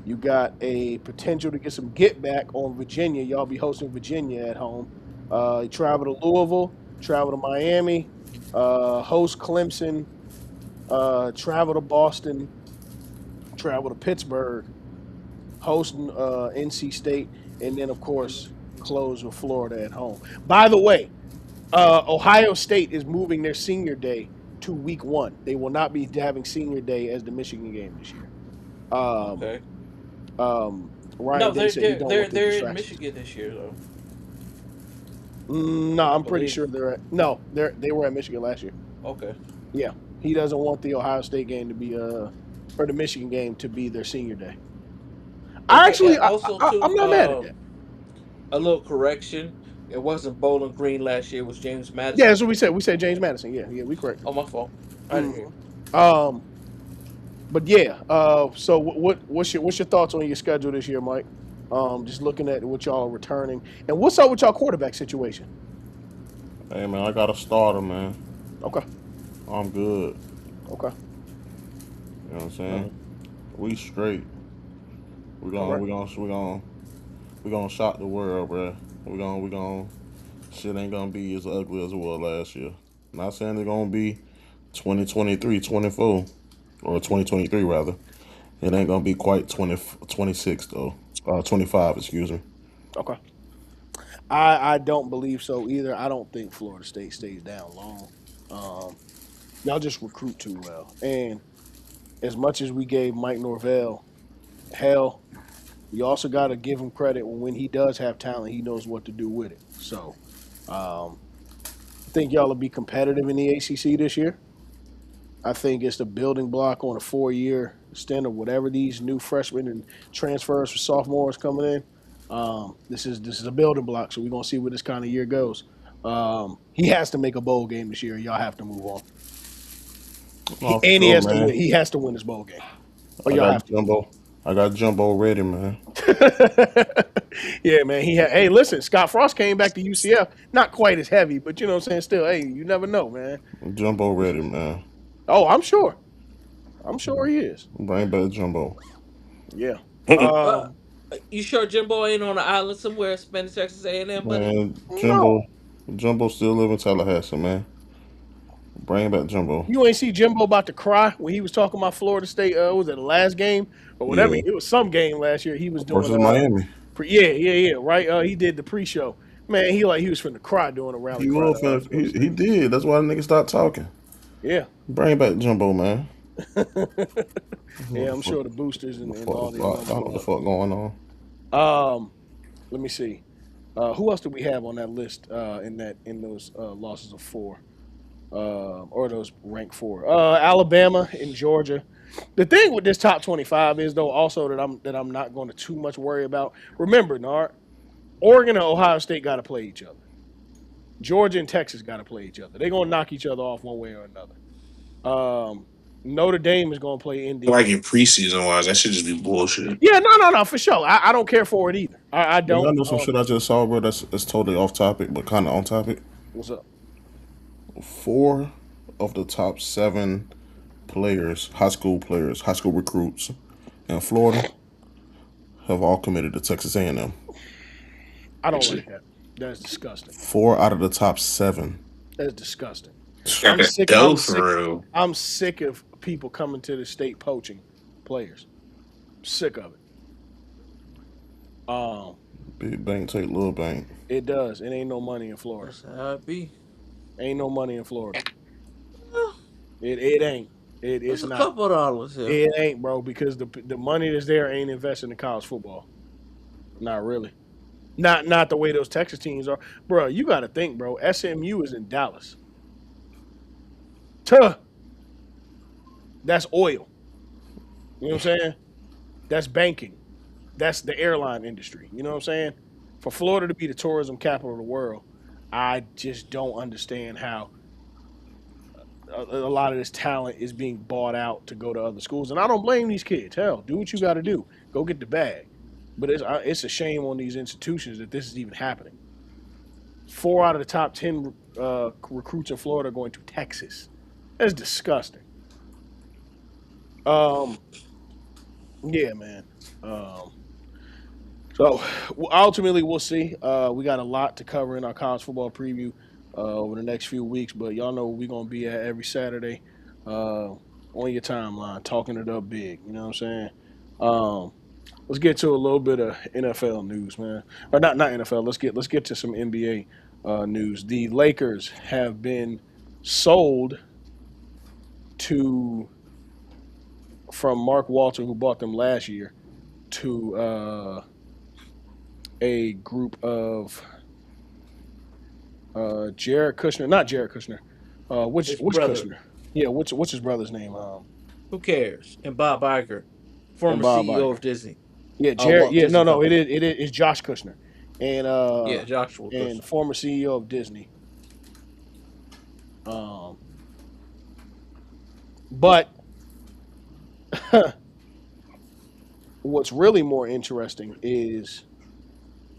You got a potential to get some get back on Virginia. Y'all be hosting Virginia at home. You travel to Louisville, travel to Miami, host Clemson, travel to Boston, travel to Pittsburgh, host NC State, and then of course close with Florida at home. By the way, Ohio State is moving their senior day to week 1. They will not be having senior day as the Michigan game this year. Um, Okay. Ryan No, Day they're said he they're don't they're want the they're in distractions. Michigan this year though. No, I I'm pretty believe. sure they're at. No, they were at Michigan last year. Okay. Yeah, he doesn't want the Ohio State game to be or the Michigan game to be their senior day. I Okay. actually, And also I'm too, not mad at that. a little correction. It wasn't Bowling Green last year. It was James Yeah, Madison. that's what we said. We said James Madison. Yeah, yeah, we corrected. Oh, my fault. I didn't hear. Mhm. Um, but yeah. So what's your thoughts on your schedule this year, Mike? Just looking at what y'all are returning, and what's up with y'all quarterback situation? Hey man, I got a starter, man. Okay, I'm good. okay, You know what I'm all saying? right, We straight. We all gonna right. we gonna we gonna we gonna shock the world, bro. We gonna shit ain't gonna be as ugly as it was last year. Not saying it's gonna be 2023, 24, or 2023 rather. It ain't gonna be quite 26 though. 25, excuse me. Okay. I don't believe so either. I don't think Florida State stays down long. Um, y'all just recruit too well. And as much as we gave Mike Norvell hell, you also got to give him credit when he does have talent, he knows what to do with it. So I think y'all will be competitive in the ACC this year. I think it's the building block on a 4-year stint of whatever these new freshmen and transfers for sophomores coming in. This is a building block, so we're gonna see where this kind of year goes. He has to make a bowl game this year. Y'all have to move on. Oh, for And he sure, has to man. win. He has to win this bowl game, or I y'all got have to. Jumbo. I got Jumbo ready, man. Yeah, man. Hey, listen, Scott Frost came back to UCF. Not quite as heavy, but you know what I'm saying. Still, hey, you never know, man. Jumbo ready, man. Oh, I'm sure. I'm sure he is. Bring back Jumbo. Yeah. Uh, Um. you sure Jimbo ain't on an island somewhere spending Texas A&M money? Man, No, Jumbo still live in Tallahassee, man. Bring back Jumbo. you ain't see Jimbo about to cry when he was talking about Florida State. Was it the last game or whatever? Yeah, It was some game last year. He was doing. versus Miami. Yeah, yeah, yeah. Right. He did the pre-show. Man, he was finna cry doing a rally He cry to was finna, Florida he State. did. That's why the nigga stopped talking. Yeah. Bring back Jumbo, man. What Yeah, the I'm fuck? sure the boosters The and fuck? all the alums I know what the love fuck going on. it. Let me see. Who else do we have on that list? In those losses of 4, or those ranked 4? Alabama and Georgia. The thing with this top 25 is though also that I'm not going to too much worry about. Remember, Nard, Oregon and Ohio State got to play each other. Georgia and Texas got to play each other. They're going to knock each other off one way or another. Um, Notre Dame is going to play Like Indiana. in preseason wise, that should just be bullshit. Yeah, no, for sure. I don't care for it either. I Yeah, don't. I know some shit I just saw, bro. That's totally off topic, but kind of on topic. What's up? 4 of the top 7 players, high school recruits in Florida, have all committed to Texas A&M. I don't like Actually, that. That's disgusting. 4 out of the top 7. That's disgusting. got I'm that sick. I'm dough sick. for real. I'm sick of people coming to the state poaching players. Sick of it. Um, Big bank take little bank. it does. It ain't no money in Florida. That's how it be. Ain't no money in Florida. Well, It ain't. there's It's a not. couple of dollars here. It ain't, bro. Because the money that's there ain't invested in college football. Not really. Not the way those Texas teams are, bro. You got to think, bro. SMU is in Dallas. Tuh. That's oil. You know what I'm saying? That's banking. That's the airline industry. You know what I'm saying? For Florida to be the tourism capital of the world, I just don't understand how a lot of this talent is being bought out to go to other schools. And I don't blame these kids. Hell, do what you got to do. Go get the bag. But it's a shame on these institutions that this is even happening. 4 out of the top 10 recruits in Florida are going to Texas. That's disgusting. Um, yeah, man. Um, so ultimately, we'll see. We got a lot to cover in our college football preview over the next few weeks, but y'all know we're gonna be at every Saturday on your timeline, talking it up big. You know what I'm saying? Um, let's get to a little bit of NFL news, man. Or not NFL. Let's get to some NBA news. The Lakers have been sold to from Mark Walter, who bought them last year, to a group of Jared Kushner, not Jared Kushner. Which His which brother, Kushner? Yeah, what's his brother's name? who cares? And Bob Iger, And former Bob CEO Iger. of Disney, Yeah, Jared. Walt Yeah, Disney no, Company. it's Josh Kushner, and Yeah, Joshua Kushner. former CEO of Disney. Um, but what's really more interesting is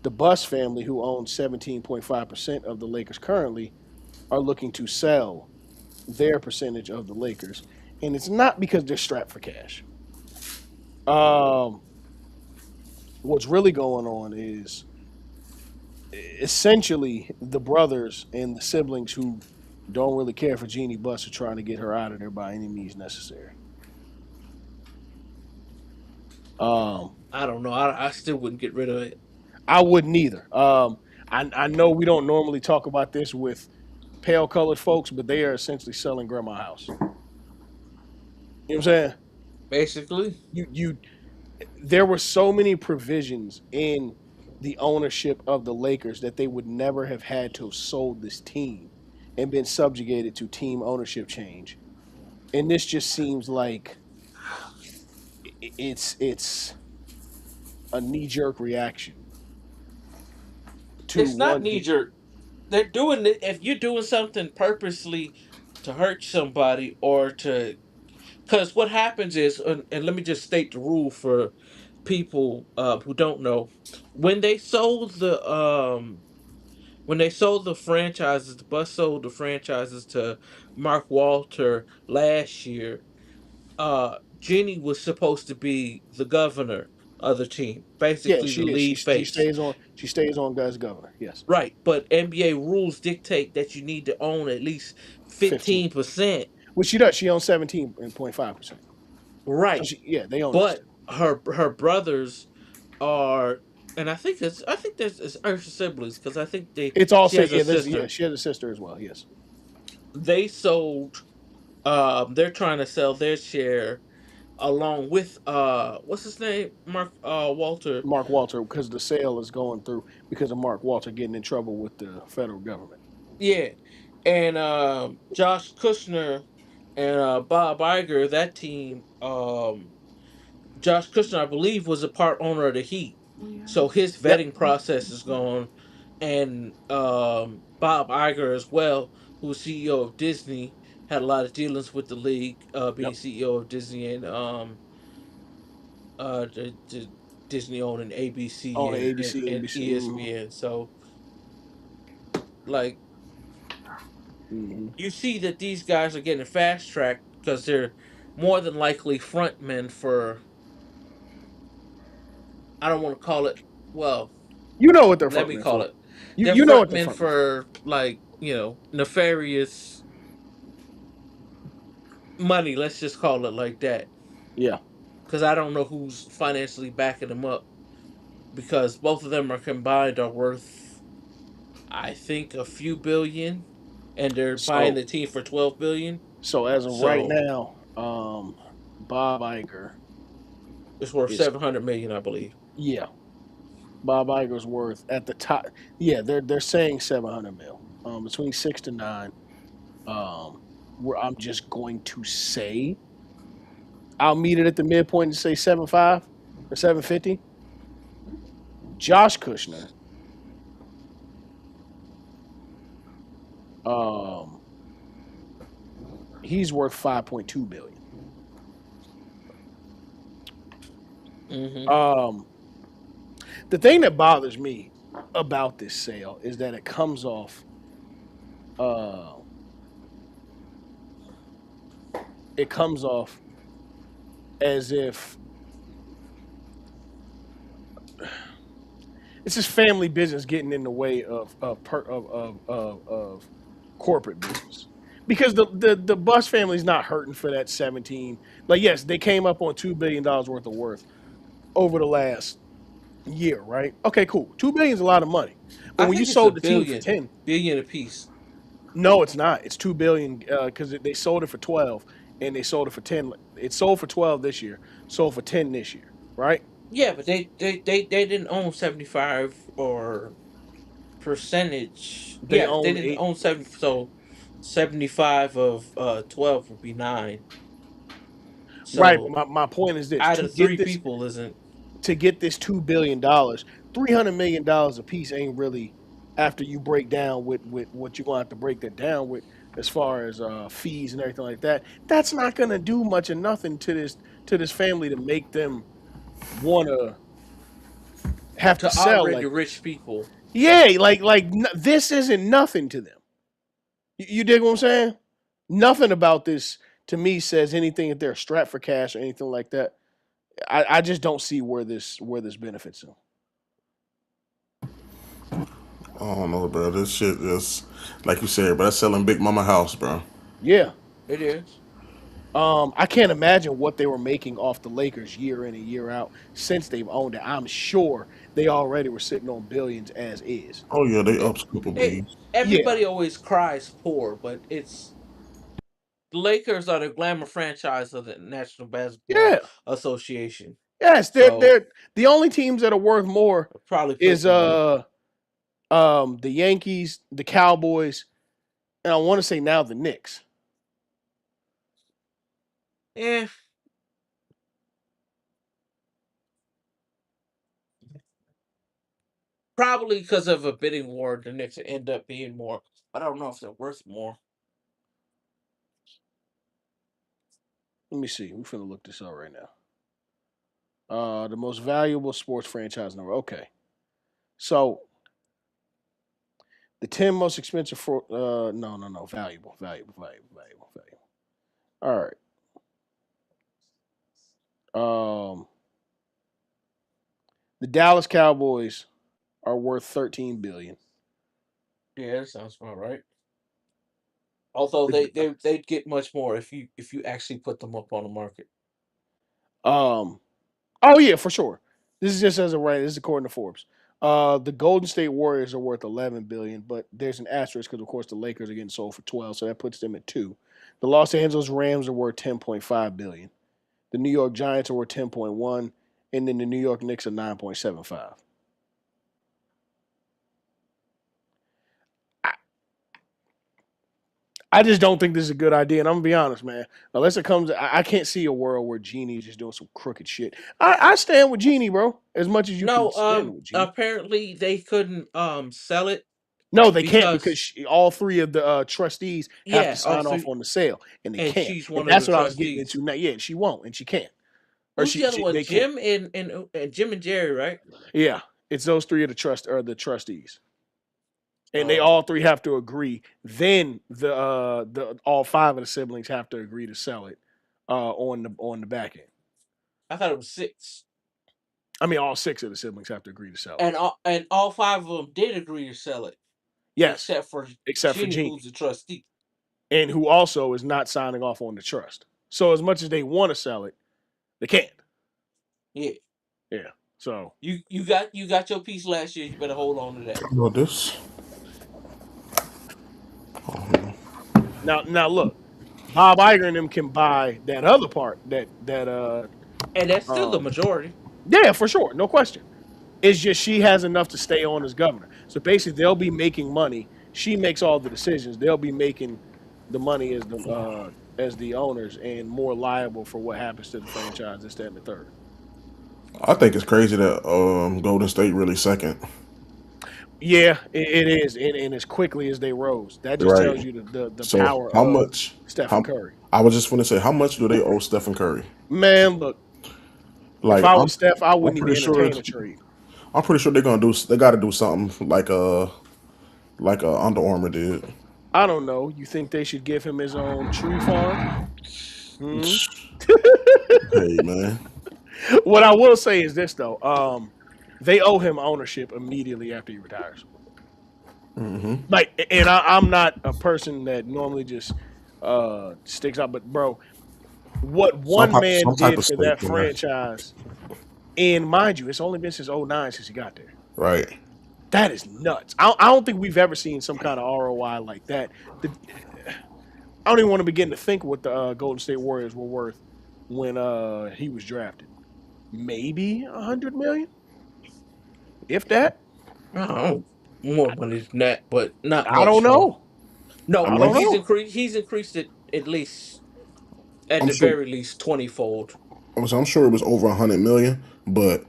the Buss family, who owns 17.5% of the Lakers currently, are looking to sell their percentage of the Lakers, and it's not because they're strapped for cash. Um, what's really going on is essentially the brothers and the siblings who don't really care for Jeannie Buss are trying to get her out of there by any means necessary. Um, I don't know. I still wouldn't get rid of it. I wouldn't either. I know we don't normally talk about this with pale colored folks, but they are essentially selling grandma house. You know what I'm saying? Basically, You there were so many provisions in the ownership of the Lakers that they would never have had to have sold this team and been subjugated to team ownership change. And this just seems like it's a knee jerk reaction to it's not one knee get jerk. They're doing it if you're doing something purposely to hurt somebody or to. Because what happens is, and let me just state the rule for people who don't know, when they sold the franchises, the bus sold the franchises to Mark Walter last year. Jenny was supposed to be the governor of the team, yeah, basically the she is. lead face. She stays on as governor. Yes. Right, but NBA rules dictate that you need to own at least 15. 15%. Which she does. She owns 17.5%. So Right, yeah, they own this but too. her brothers are, and I think there's it's her siblings because I think It's all she say has a yeah, sister. she has a sister as well, yes. They sold. They're trying to sell their share along with what's his name, Mark Walter. Mark Walter, because the sale is going through because of Mark Walter getting in trouble with the federal government. Yeah, and Josh Kushner and Bob Iger. That team. Josh Kushner, I believe, was a part owner of the Heat, so his Yep. vetting process is gone, and Bob Iger as well, who's CEO of Disney, had a lot of dealings with the league, being Yep. CEO of Disney and the Disney owning ABC On the and ABC, and NBC. ESPN. So like Hmm. you see that these guys are getting fast tracked because they're more than likely frontmen for, I don't want to call it, well, You know what they're let me frontman call for. it. You They're you know what they're frontmen frontman for. for, like, nefarious money. Let's just call it like that. Yeah. Because I don't know who's financially backing them up. Because both of them are combined are worth, I think, a few billion, and they're buying So the team for 12 billion. so as of right So now, Bob Iger it's worth is 700 million, I believe. yeah. Bob Iger's worth at the top. Yeah, they're saying 700 mil. Between 6 to 9. Um, where I'm just going to say I'll meet it at the midpoint and say 7.5 or 750. Josh Kushner, um, he's worth 5.2 billion. Hmm. Um, The thing that bothers me about this sale is that uh it comes off as if it's just family business getting in the way of corporate business. Because the Bus family's not hurting for that 17. Like, yes, they came up on $2 billion worth of worth over the last year, right? Okay, cool. 2 billion is a lot of money. But I when you think it's a sold the team for billion, 10, billion apiece. no, it's not. It's 2 billion because they sold it for 12 and they sold it for 10. It sold for 12 this year, sold for 10 this year, right? Yeah, but they didn't own 75 or percentage. They Yeah, they own didn't eight. own 7, so 75 of 12 would be 9. Right, but So my point is this: out of 3 people isn't. to get this $2 billion, $300 million a piece ain't really, after you break down with what you're gonna have to break that down with as far as fees and everything like that. That's not gonna do much or nothing to this family to make them wanna have to To sell already like rich this. people. Yeah, this isn't nothing to them. You dig what I'm saying? Nothing about this to me says anything that they're strapped for cash or anything like that. I just don't see where this benefits them. I don't know, bro. This shit is like you said, but that's selling Big Mama house, bro. Yeah. It is. I can't imagine what they were making off the Lakers year in and year out since they've owned it. I'm sure they already were sitting on billions as is. Oh yeah, they It, up Scuba it B. Yeah, everybody always cries poor, but it's the Lakers are the glamour franchise of the National Basketball yeah, Association. yes. So They're the only teams that are worth more probably put is some money. the Yankees, the Cowboys, and I want to say now the Knicks. Eh, probably because of a bidding war, the Knicks end up being more. But I don't know if they're worth more. Let me see. We're finna look this up right now. The most valuable sports franchise number. Okay, so the 10 most expensive for no valuable. All right. The Dallas Cowboys are worth 13 billion. Yeah, that sounds about right. Although The, they'd get much more if you actually put them up on the market. um oh yeah, for sure. This is just as a right. This is according to Forbes. The Golden State Warriors are worth 11 billion, but there's an asterisk because of course the Lakers are getting sold for 12, so that puts them at 2. The Los Angeles Rams are worth 10.5 billion. The New York Giants are worth 10.1, and then the New York Knicks are 9.75. I just don't think this is a good idea, and I'm gonna be honest, man. Unless it comes, I can't see a world where Genie's just doing some crooked shit. I stand with Genie, bro, as much as you can No, stand with Genie. apparently they couldn't sell it No, they can't because because all three of the trustees have to yeah, all sign off three, on the sale, and they and can't. she's And one of that's the what I was getting trustees. into. Now, yeah, she won't, and she can't, or Who's the other one? they can't. Jim and Jim and Jerry, right? Yeah, it's those three of the trustees, and they Oh, all three have to agree. Then the all five of the siblings have to agree to sell it on the back end. I thought it was 6, I mean, all six of the siblings have to agree to sell it. and all 5 of them did agree to sell it, Yes, except for except for Jeannie, Jeannie, who's the trustee. and who also is not signing off on the trust. So as much as they want to sell it, they can't. Yeah, Yeah. So you got your piece last year. You better hold on to that. You know this? now look, Bob Iger and them can buy that other part that And that's still the um majority. yeah, for sure, no question. It's just she has enough to stay on as governor. So basically, they'll be making money. She makes all the decisions. They'll be making the money as the owners and more liable for what happens to the franchise. This, that, and the third. I think it's crazy that Golden State really second. Yeah, it is, and as quickly as they rose, that just Right. tells you the So power how of much? Stephen How Curry. I was just going to say, how much do they owe Stephen Curry? Man, look, if Like I was Steph, I I'm wouldn't pretty even sure entertain it's a trade. I'm pretty sure they're gonna do. They got to do something like Under Armour did. I don't know. You think they should give him his own tree farm? Hmm? Hey man, What I will say is this though. They owe him ownership immediately after he retires. Like, and I'm not a person that normally just sticks out, but bro, what one some man type did of for stake that in there, franchise, and mind you, it's only been since '09 since he got there. right? That is nuts. I don't think we've ever seen some kind of ROI like that. I don't even want to begin to think what the Golden State Warriors were worth when he was drafted. Maybe 100 million, if that. Oh, more money than that, but not I don't much more. know. No, I but don't I'm, he's know. increased. He's increased it at least, at I'm the sure. very least, 20-fold. I'm sure it was over 100 million, but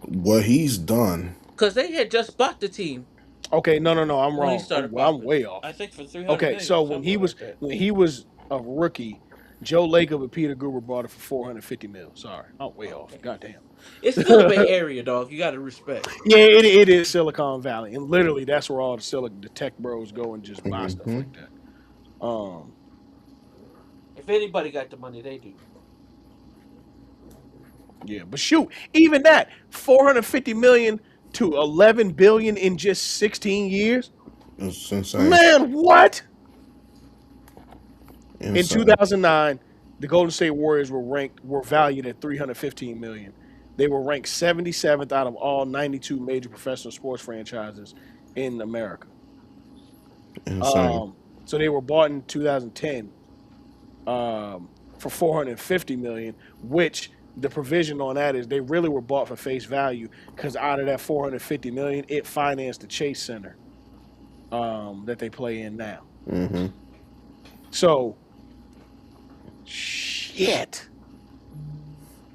what he's done, Because they had just bought the team Okay, no, I'm when he wrong. started I'm popping. way I off. think for 300 Okay, million, so when somewhere like that. he was a rookie, Joe Lacob and Peter Guber bought it for 450 mil. Sorry, I'm way off. Goddamn. It's still the Bay Area, dog. You got to respect. Yeah, it is Silicon Valley, and literally that's where all the tech bros go and just buy stuff like that. Um, If anybody got the money, they do. yeah, but shoot, even that 450 million to 11 billion in just 16 years. is insane. Man, what? In Insane. 2009, the Golden State Warriors were valued at 315 million. They were ranked 77th out of all 92 major professional sports franchises in America. Insane. So they were bought in 2010 for 450 million, which the provision on that is they really were bought for face value because out of that 450 million, it financed the Chase Center that they play in now. So, shit.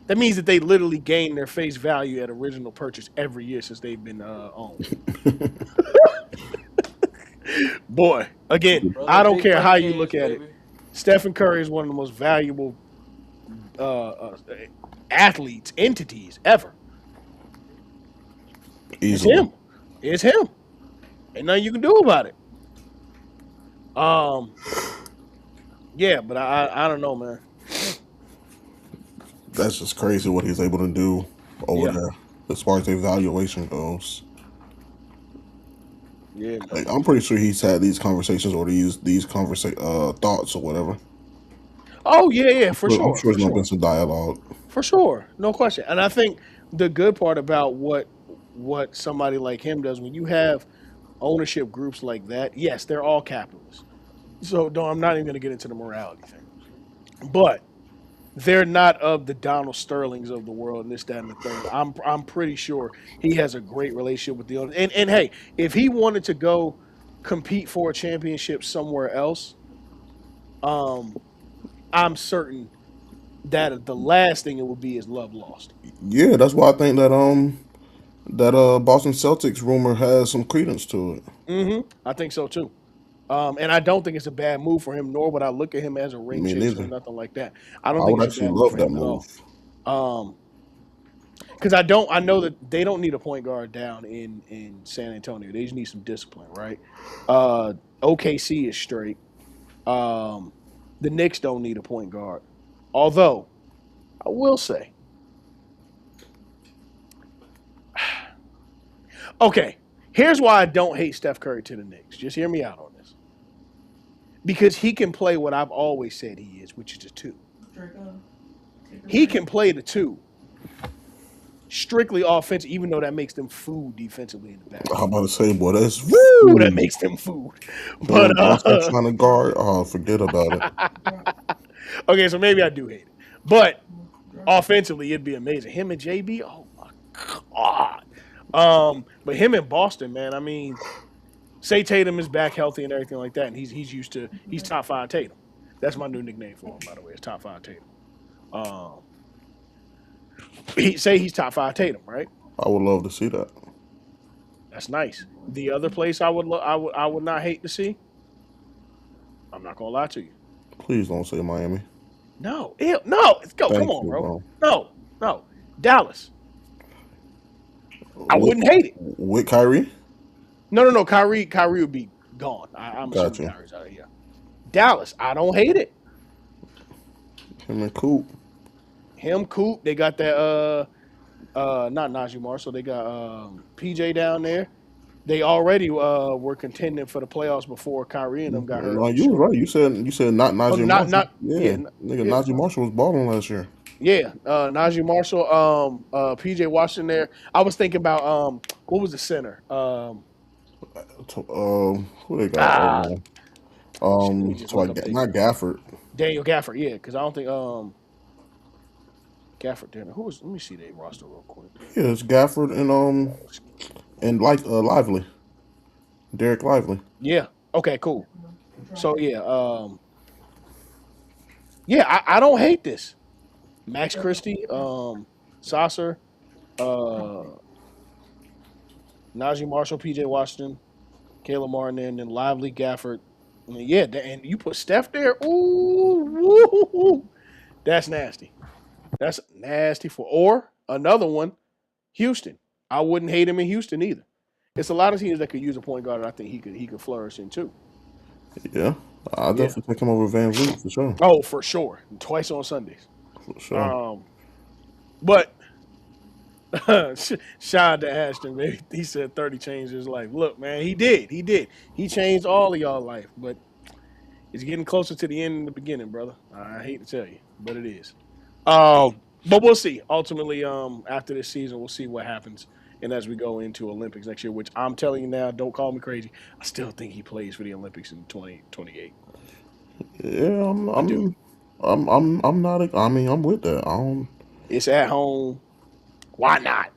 That means that they literally gained their face value at original purchase every year since they've been owned. Boy, again, I Brother, don't big care money how you hands, look at it. baby. Stephen Curry is one of the most valuable athletes, entities ever. It's Easily. him. It's him. Ain't nothing you can do about it. Yeah, but I don't know, man. That's just crazy what he's able to do over Yeah, there as far as the evaluation goes. yeah, man. Like I'm pretty sure he's had these conversations or these thoughts or whatever. Oh yeah, for I'm sure, sure for there's not been sure, some dialogue. for sure, no question. And I think the good part about what somebody like him does when you have ownership groups like that, yes, they're all capitalists. So no, I'm not even going to get into the morality thing, but they're not of the Donald Sterlings of the world and this, that, and the third. I'm pretty sure he has a great relationship with the owners. And hey, if he wanted to go compete for a championship somewhere else, um, I'm certain that the last thing it would be is love lost. Yeah, that's why I think that Boston Celtics rumor has some credence to it. I think so too. And I don't think it's a bad move for him, nor would I look at him as a ring Me chaser or neither. nothing like that. I don't I think would it's a actually bad move love for that him at move. all. Because I know that they don't need a point guard down in San Antonio. They just need some discipline, right? OKC is straight. The Knicks don't need a point guard. Although I will say, okay, here's why I don't hate Steph Curry to the Knicks. Just hear me out on this. Because he can play what I've always said he is, which is a two. He can play the two strictly offensive, even though that makes them food defensively in the back. I'm about to say, boy, that's Woo, that food. makes them food. Him But Boston trying to guard. Oh, forget about it. okay, so maybe I do hate it. But offensively, it'd be amazing. Him and JB, oh my god. But him in Boston, man, I mean, say Tatum is back healthy and everything like that, and he's top five Tatum. That's my new nickname for him, by the way. It's top five Tatum. Um, he's top five Tatum, right? I would love to see that. That's nice. The other place I would not hate to see. I'm not gonna lie to you. Please don't say Miami. No, no. Let's go. Come Thank on, you, bro. bro. No. Dallas. I with wouldn't hate it. with Kyrie. No. Kyrie would be gone. I'm assuming Gotcha. Kyrie's out of here. Dallas, I don't hate it. Him and Coop. Him, Coop, they got that not Najee Marshall. They got PJ down there. They already were contending for the playoffs before Kyrie and them got hurt No, for you was sure. right. You said not Oh, Najee Marshall. not Yeah, nigga, yeah. Najee Marshall was balling last year. Yeah, Najee Marshall, PJ Washington there. I was thinking about what was the center? Who they got right Ah, now? shit, let me just So look up they not Gafford. Daniel Gafford. Yeah, because I don't think Gafford did. Who was? Let me see their roster real quick. Yeah, it's Gafford and like Lively, Derek Lively. Yeah. Okay. Cool. So yeah, I don't hate this. Max Christie, Sasser, uh, Najee Marshall, PJ Washington, Caleb Martin, and then Lively Gafford. I mean, yeah, and you put Steph there. Ooh, woo, that's nasty. That's nasty for or another one, Houston. I wouldn't hate him in Houston either. It's a lot of teams that could use a point guard. I think he could flourish in too. Yeah, I'll Yeah. definitely take him over Van Vliet for sure. Oh, for sure. Twice on Sundays. For sure. But shout out to Ashton, man. He said 30 changed his life. Look, man, he did. He changed all of y'all life, but it's getting closer to the end than the beginning, brother. I hate to tell you, but it is. But we'll see. Ultimately, after this season, we'll see what happens. And as we go into Olympics next year, which I'm telling you now, don't call me crazy. I still think he plays for the Olympics in 2028. Yeah, I do. I'm not. I mean, I'm with that. I don't. It's at home. Why not?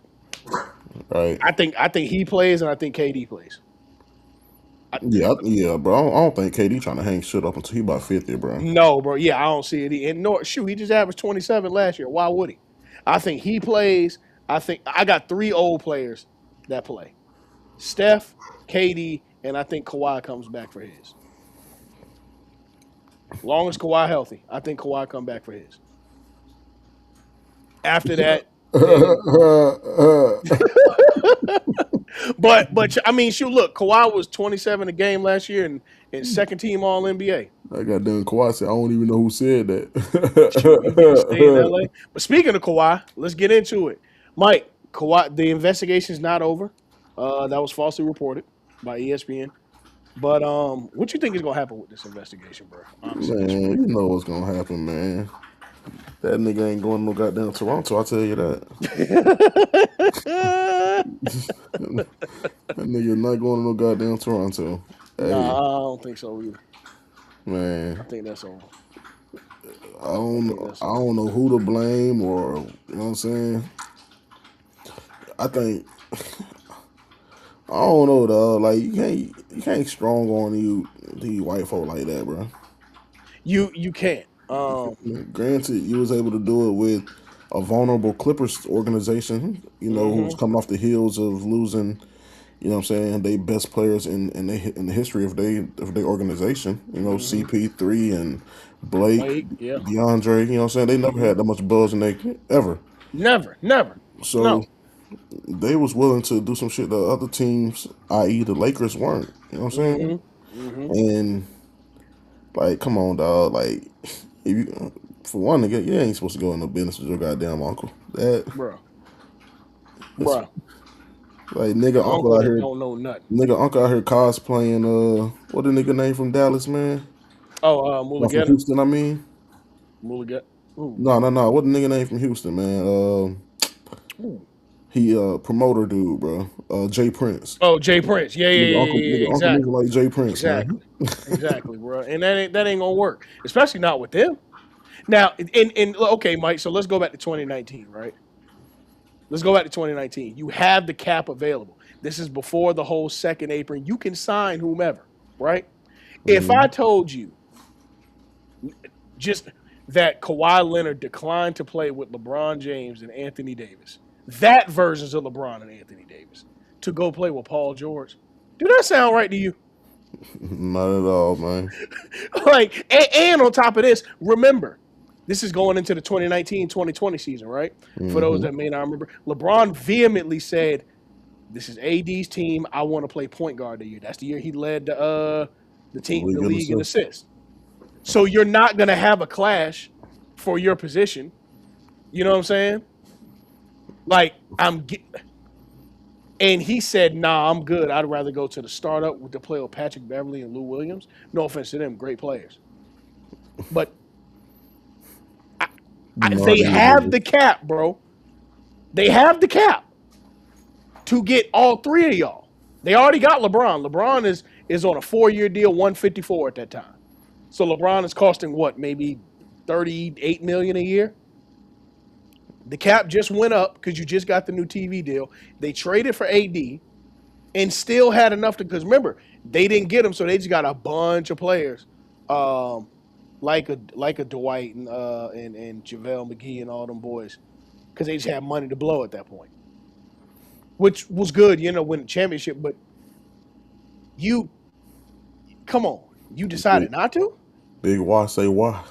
Right. I think he plays, and I think KD plays. Yeah, bro. I don't think KD trying to hang shit up until he about 50, bro. No, bro. Yeah, I don't see it. And nor shoot, he just averaged 27 last year. Why would he? I think he plays. I think I got three old players that play: Steph, KD, and I think Kawhi comes back for his. Long as Kawhi healthy, I think Kawhi come back for his. After that, then. But I mean, shoot, look, Kawhi was 27 a game last year and second team All NBA. I got done. Kawhi said, I don't even know who said Shoot, he did stay in that. LA. But speaking of Kawhi, let's get into it. Mike, Kawhi, the investigation's not over. That was falsely reported by ESPN. But what you think is gonna happen with this investigation, bro? Honestly, Man, this one. you know what's gonna happen, man. That nigga ain't going to no goddamn Toronto, I'll tell you that. That nigga not going to no goddamn Toronto. Hey, Nah, I don't think so either. I man. think that's over. I don't think that's I over. don't know who to blame or you know what I'm saying. I think I don't know dog. Like you can't strong on these white folk like that, bro. You can't. Granted, you was able to do it with a vulnerable Clippers organization, you know, who's Mm-hmm, coming off the heels of losing, you know what I'm saying, they best players in the history of their organization. You know, mm-hmm. CP3 and Blake, Blake, yeah. DeAndre, you know what I'm saying? They never Mm-hmm. had that much buzz in they ever. Never. So No. they was willing to do some shit that other teams, i.e. the Lakers, weren't. You know what I'm saying? Mm-hmm. Mm-hmm. And like, come on, dog. Like, if you for one nigga, you ain't supposed to go in no business with your goddamn uncle. Bruh. That's Bruh. like Your uncle that don't know nothing. nigga uncle out here cosplaying. What the nigga name from Dallas, man? Oh, Not from Mulligetta. Houston, I mean. Mulligetta. Ooh. No. What the nigga name from Houston, man? Ooh. He promoter dude, bro. Jay Prince. Oh, Jay Prince. Nigga uncle moving Exactly. like Jay Prince, man. Exactly. Exactly, bro. And that ain't gonna work. Especially not with them. Now, in okay, Mike, so let's go back to 2019, right? Let's go back to 2019. You have the cap available. This is before the whole second apron. You can sign whomever, right? If I Mhm. told you just that Kawhi Leonard declined to play with LeBron James and Anthony Davis, that versions of LeBron and Anthony Davis, to go play with Paul George, do that sound right to you? Not at all, man. Like, and on top of this, remember, this is going into the 2019-2020 season, right? For those Hmm. that may not remember, LeBron vehemently said This is AD's team. I want to play point guard the year. That's the year he led the League in league in assist. assists. So you're not gonna have a clash for your position. You know what I'm saying? Like and he said, "Nah, I'm good. I'd rather go to the startup with the play with Patrick Beverly and Lou Williams. No offense to them, great players, but No they idea, have baby. the cap, bro. They have the cap to get all three of y'all. They already got LeBron. LeBron is on a 4-year deal, 154 at that time. So LeBron is costing what, maybe 38 million a year. The cap just went up because you just got the new TV deal. They traded for AD and still had enough to, because remember, they didn't get him, so they just got a bunch of players. Like a Dwight and JaVale McGee and all them boys, because they just had money to blow at that point, which was good, win the championship. But you, come on, you Big, decided not to, big why say why?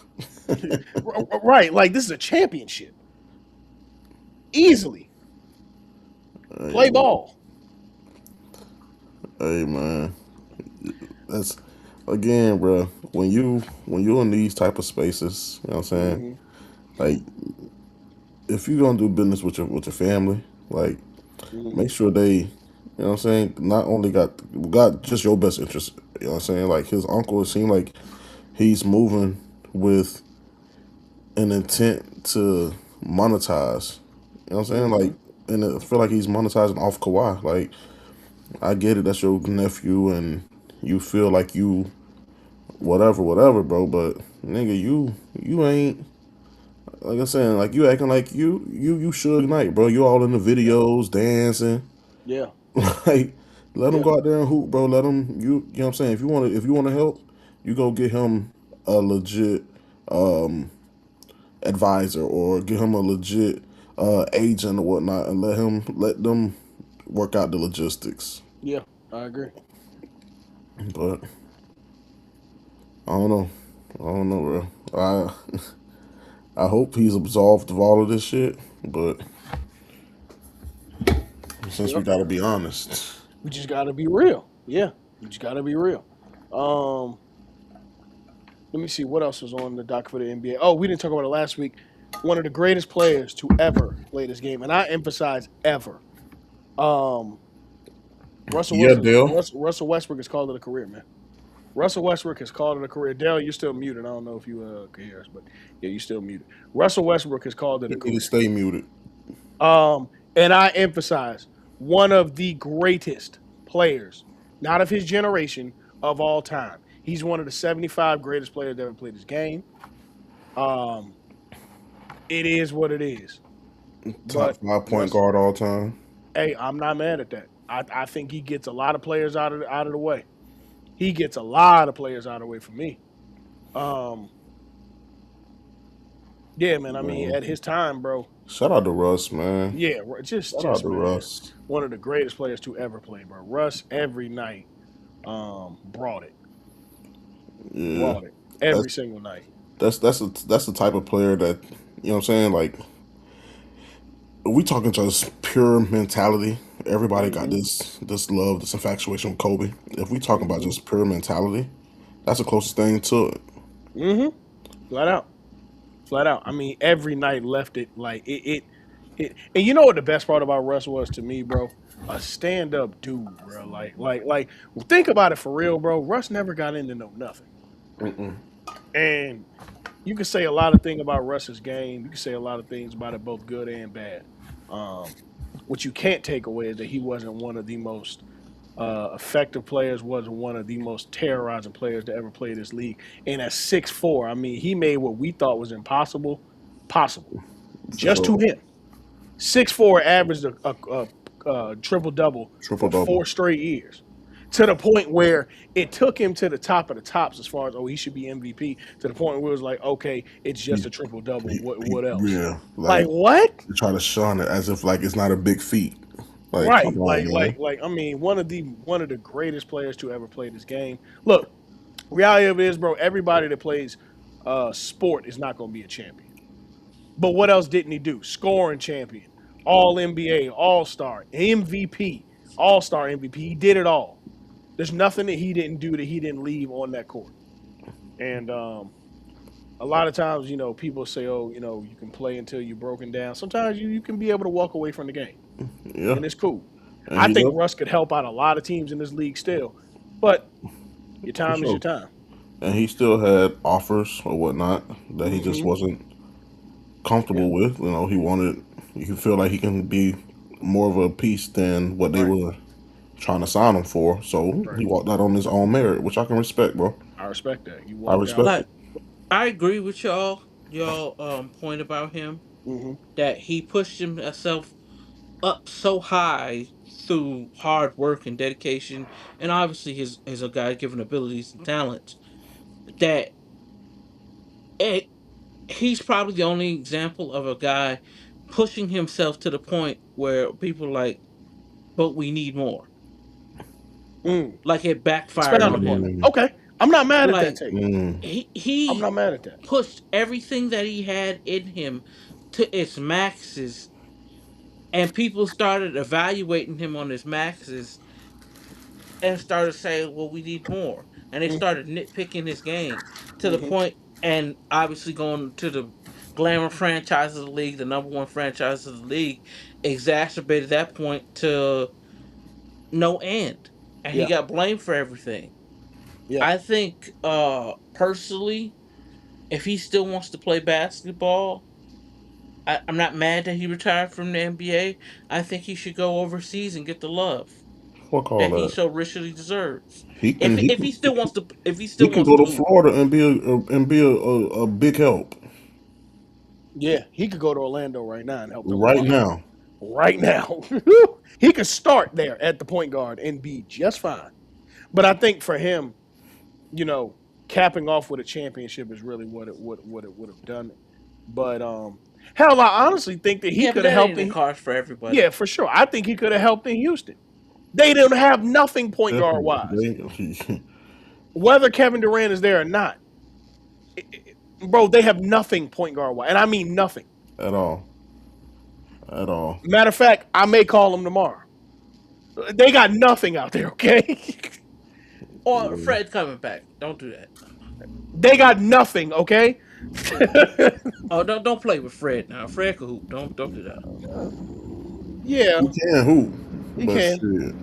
right? Like, this is a championship, easily Hey play man, ball. hey man, that's again, bro. When you in these type of spaces, you know what I'm saying? Hmm. Like, if you gonna do business with your family, like, Hmm. make sure they, you know what I'm saying, not only got just your best interest. You know what I'm saying? Like his uncle, it seemed like he's moving with an intent to monetize. You know what I'm saying? Hmm. Like, and I feel like he's monetizing off Kawhi. Like, I get it, that's your nephew, and you feel like you whatever, whatever, bro. But nigga, you ain't like I'm saying, like you acting like you Suge Knight, bro. You all in the videos dancing. Yeah, Like, let him yeah, go out there and hoop, bro. Let him you know what I'm saying. If you want to help, you go get him a legit advisor or get him a legit agent or whatnot, and let them work out the logistics. yeah. I agree. But I don't know. I don't know, bro. I hope he's absolved of all of this shit, but since we Yep. gotta be honest. We just got to be real. Yeah, we just got to be real. Um, Let me see what else was on the dock for the NBA. Oh, we didn't talk about it last week. One of the greatest players to ever play this game, and I emphasize ever. Um, Yeah, Dale. Russell Westbrook has called it a career, man. Russell Westbrook has called it a career. Dale, you're still muted. I don't know if you can hear us, but yeah, you're still muted. Russell Westbrook has called it He a need to career. stay muted. And I emphasize one of the greatest players, not of his generation, of all time. He's one of the 75 greatest players that ever played this game. Um, it is what it is. Top But five point Russ, guard all time. hey, I'm not mad at that. I think he gets a lot of players out of the way. He gets a lot of players out of the way for me. Um, yeah, man. I mean, Man. at his time, bro. Shout out to Russ, man. Yeah, Shout out to man, Russ. one of the greatest players to ever play, bro. Russ every night, brought it, Yeah. brought it every That's single night. that's the type of player that, you know what I'm saying, like, we talking just pure mentality. Everybody got Hmm. this love, this infatuation with Kobe. If we talking about Hmm. just pure mentality, that's the closest thing to it. Hmm. Flat out, flat out. I mean, every night left it like it. And you know what the best part about Russ was to me, bro? A stand up dude, bro. Like. Think about it for real, bro. Russ never got into no nothing, and you can say a lot of things about Russ's game. You can say a lot of things about it, both good and bad. Um, what you can't take away is that he wasn't one of the most effective players, wasn't one of the most terrorizing players to ever play this league. And at 6'4", I mean, he made what we thought was impossible possible For just to sure. him. 6'4", averaged a triple double Triple for double. 4 straight years. To the point where it took him to the top of the tops as far as, oh, he should be MVP. To the point where it was like, okay, it's just He, a triple double. What else? yeah, Like like, what? they try to shun it as if like it's not a big feat. Like, Right. come on, man. I mean, one of the greatest players to ever play this game. Look, reality of it is, bro, everybody that plays sport is not gonna be a champion. But what else didn't he do? Scoring champion, all NBA, all star, MVP. All-Star MVP. He did it all. There's nothing that he didn't do that he didn't leave on that court. And a lot of times, people say, "Oh, you can play until you're broken down." Sometimes you can be able to walk away from the game, Yeah, and it's cool. and I he's think up Russ could help out a lot of teams in this league still, but your for time is your sure. time. And he still had offers or whatnot that he just Hmm. wasn't Yeah. comfortable with. He wanted. You can feel like he can be more of a piece than what they Right. were trying to sign him for. So Right. he walked out on his own merit, which I can respect, bro. I respect that. You I walked out. respect Like it. I agree with y'all point about him Hmm. that he pushed himself up so high through hard work and dedication, and obviously his a God given abilities and talents that it, he's probably the only example of a guy pushing himself to the point where people are like, but we need more. Mm. Like it backfired Expound on upon him. that. Mm, Okay, I'm not mad at that Like take. mm. I'm he not mad at that. pushed everything that he had in him to its maxes, and people started evaluating him on his maxes and started saying, "Well, we need more," and they Hmm. started nitpicking his game to the Hmm. point, and obviously going to the glamour franchise of the league, the number one franchise of the league, exacerbated that point to no end, and he Yeah. got blamed for everything. Yeah. I think, personally, if he still wants to play basketball, I'm not mad that he retired from the NBA. I think he should go overseas and get the love Fuck all that he that. so richly deserves. He can he If can he still wants to, if he he still can wants go to to hoop, Florida and be a big help Yeah. He could go to Orlando right now and help them right win. yeah, now. Right now, he could start there at the point guard and be just fine. But I think for him, you know, capping off with a championship is really what it would have done. But hell, I honestly think that he yeah, but could have that ain't helped. in the cards for everybody. Yeah, for sure. I think he could have helped in Houston. They didn't have nothing point guard wise. Definitely, Whether Kevin Durant is there or not, bro, they have nothing point guard wise, and I mean nothing. at all, at all. Matter of fact, I may call them tomorrow. They got nothing out there. Okay, Or Fred coming back. Don't do that. they got nothing. Okay. Oh, don't play with Fred now. Fred can hoop. Don't do that. Yeah, He can hoop, he but can. shit.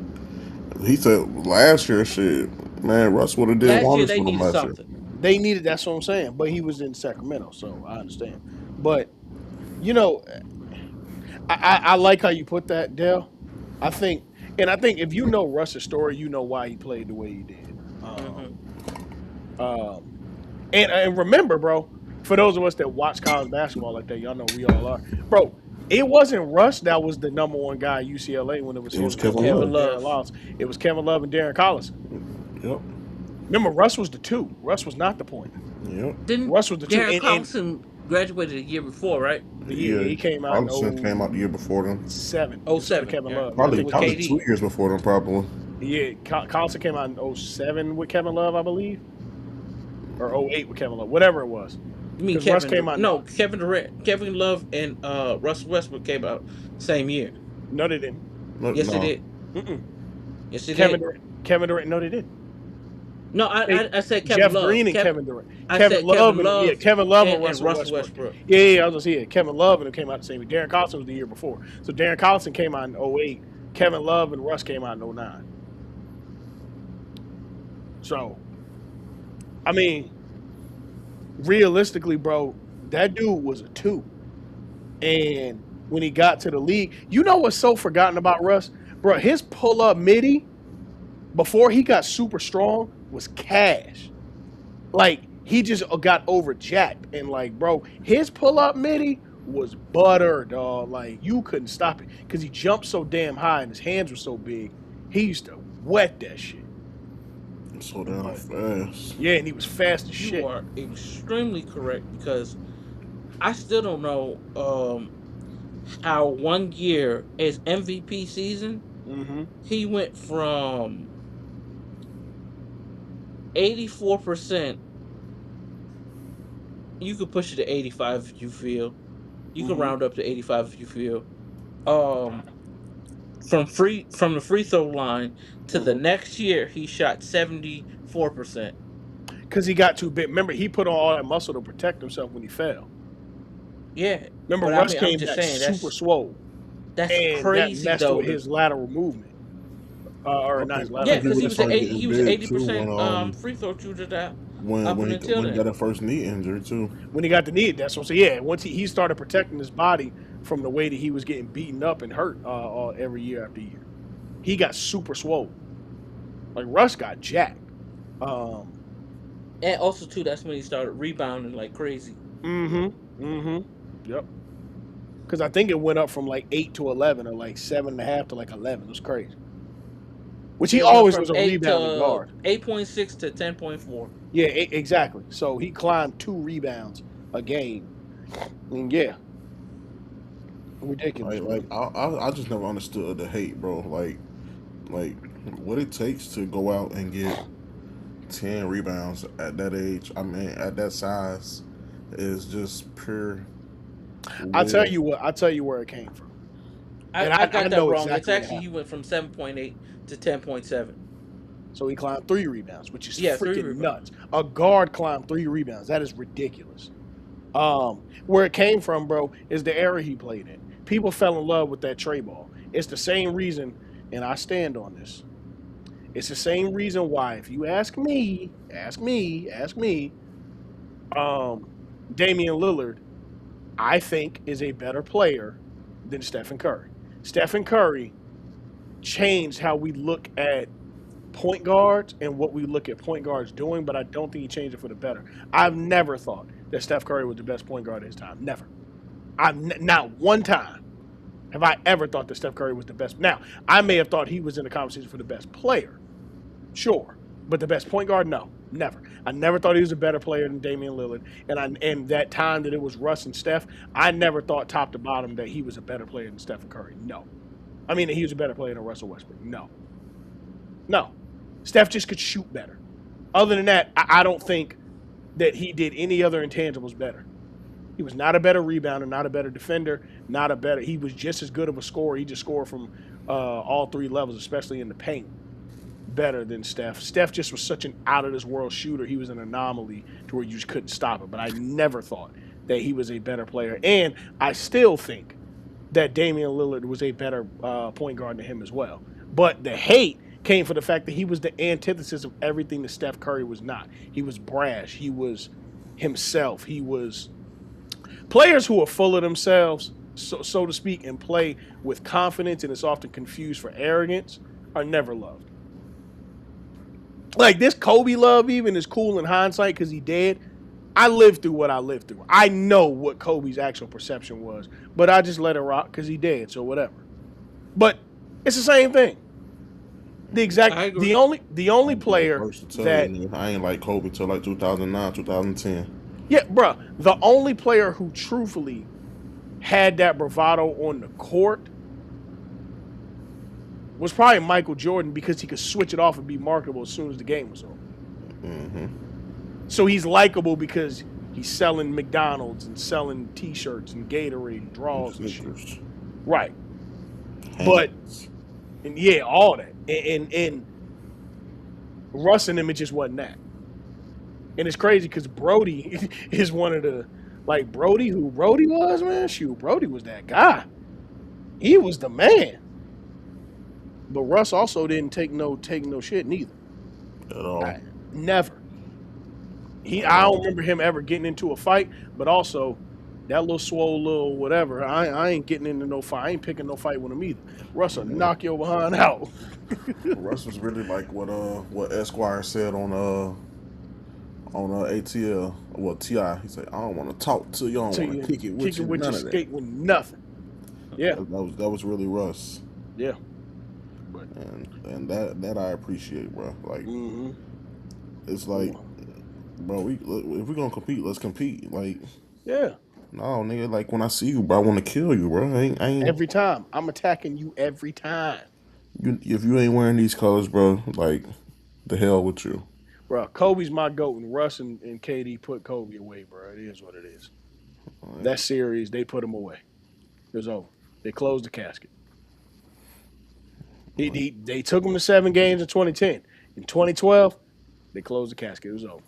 He said last year, shit, man, Russ would have did Last year wonders they for them needed last year. something. They needed. That's what I'm saying. But he was in Sacramento, so I understand. But you know, I like how you put that, Dale. I think, and I think if you know Russ's story, you know why he played the way he did. Hmm. Um, and remember, bro, for those of us that watch college basketball like that, y'all know we all are, bro. It wasn't Russ that was the number one guy at UCLA when it was It was him Kevin Kevin Love. and Darren Love. Lyles. It was Kevin Love and Darren Collison. Yep, Remember, Russ was the two. Russ was not the point. yep. Didn't Russ was the two. Derek And Collison graduated a year before, right? the year Yeah, he came out in Collison came out the year before them. '07. Oh So did seven. Kevin Yeah, Love. I Probably think with probably KD. 2 years before them, probably. yeah, Collison came out in '07 with Kevin Love, I believe, or '08 with Kevin Love, whatever it was. You mean Because Russ Kevin? came out. No, Kevin Durant, Kevin Love, and Russell Westbrook came out same year. No, they didn't. No, Yes, it no. did. Mm-mm. Yes, it Kevin did. Durant. Kevin Durant. No, they didn't. No, They, I said Kevin Jeff Love. Green and Kevin Durant. I Kevin said Love Kevin and yeah, Love Kevin Love and and Russell Russell Westbrook. Westbrook. Yeah, I was gonna say it. Kevin Love and it came out the same year. Darren Collison was the year before. So Darren Collison came out in '08. Kevin Love and Russ came out in '09. So I mean, realistically, bro, that dude was a two. And when he got to the league, you know what's so forgotten about Russ? Bro, his pull up midi before he got super strong was cash. Like he just got over jacked. And like, bro, his pull up midi was butter, dog. Like you couldn't stop it. Because he jumped so damn high and his hands were so big. He used to wet that shit. So damn But fast. yeah, and he was fast as You shit. are extremely correct because I still don't know how 1 year as MVP season Mm-hmm. he went from 84%. You could push it to 85 if you feel. You can Mm-hmm. round up to 85 if you feel. Um, from the free throw line to the Mhm. next year, he shot 74%. Because he got too big. Remember, he put on all that muscle to protect himself when he fell. Yeah, Remember, but I Russ mean, I'm came just back saying super swole, that's and that crazy messed though. with his lateral movement, or not his I Yeah, lateral think he because movement, really his started getting he was an big eighty too percent free throw shooter that up until when he got then. that first knee injury too. when he got the knee. That's what I'm saying. Yeah, once he started protecting his body from the way that he was getting beaten up and hurt every year after year, he got super swole. Like Russ got jacked. Um, And also too, that's when he started rebounding like crazy. mm-hmm. Yep. Because I think it went up from like 8 to 11, or like 7.5 to like 11. It was crazy. Which he It went always was from a eight rebounding to guard. 8.6 to 10.4. Yeah, exactly. So he climbed 2 rebounds a game. And yeah, ridiculous, Like man. I just never understood the hate, bro. Like what it takes to go out and get 10 rebounds at that age. I mean, at that size, is just pure I tell will. you what. I tell you where it came from, and I I got that know wrong. It's exactly what actually he happened. went from 7.8 to 10.7. So he climbed 3 rebounds, which is Yeah, three freaking rebounds. nuts. A guard climbed 3 rebounds. That is ridiculous. Where it came from, bro, is the era he played in. People fell in love with that tray ball. It's the same reason, and I stand on this. It's the same reason why, if you ask me, um, Damian Lillard, I think is a better player than Stephen Curry. Stephen Curry changed how we look at point guards and what we look at point guards doing, but I don't think he changed it for the better. I've never thought that Steph Curry was the best point guard of his time. Never. Not one time have I ever thought that Steph Curry was the best. Now, I may have thought he was in the conversation for the best player, sure, but the best point guard, no, never. I never thought he was a better player than Damian Lillard. And that time that it was Russ and Steph, I never thought top to bottom that he was a better player than Stephen Curry. No, I mean that he was a better player than Russell Westbrook. No, no. Steph just could shoot better. Other than that, I don't think that he did any other intangibles better. He was not a better rebounder, not a better defender, not a better. He was just as good of a scorer. He just scored from all 3 levels, especially in the paint, better than Steph. Steph just was such an out of this world shooter. He was an anomaly to where you just couldn't stop it. But I never thought that he was a better player. And I still think that Damian Lillard was a better point guard than him as well. But the hate came from the fact that he was the antithesis of everything that Steph Curry was not. He was brash. He was himself. He was players who are full of themselves, so to speak, and play with confidence and is often confused for arrogance are never loved. Like this Kobe love even is cool in hindsight because he dead. I lived through what I lived through. I know what Kobe's actual perception was, but I just let it rock because he dead, so whatever. But it's the same thing. The exact I agree. the only I'm the player first to tell you, that nigga, I ain't like Kobe till like 2009, 2010. yeah, bruh, the only player who truthfully had that bravado on the court was probably Michael Jordan because he could switch it off and be marketable as soon as the game was over. So he's likable because he's selling McDonald's and selling T-shirts and Gatorade and draws and shit. Snickers, Right. But Hammocks. and yeah, all that. And Russ and him, it just wasn't that. And it's crazy because Brody is one of the like Brody, who Brody was, man. Shoot, Brody was that guy. He was the man. But Russ also didn't take no shit neither. At all. Never. At I don't all. remember him ever getting into a fight, but also that little swole little whatever. I ain't getting into no fight. I ain't picking no fight with him either. Russ will Yeah. knock your behind out. Russ was really like what Esquire said on ATL. Well, Ti. He said, "I don't want to talk to you. I don't To want to you kick it with you. kicking with your None of that." skate with nothing. Yeah, That was really Russ, yeah. But and that I appreciate, bro. Like mm-hmm. it's like, bro, if we're gonna compete, let's compete. Like, Yeah. no, nigga, like when I see you, bro, I want to kill you, bro. I ain't Every time. I'm attacking you every time. if you ain't wearing these colors, bro. Like, the hell with you. Bro, Kobe's my GOAT, and Russ and KD put Kobe away, bro. It is what it is. That series, they put him away. It was over. They closed the casket. They took him to 7 games in 2010. In 2012, they closed the casket. It was over.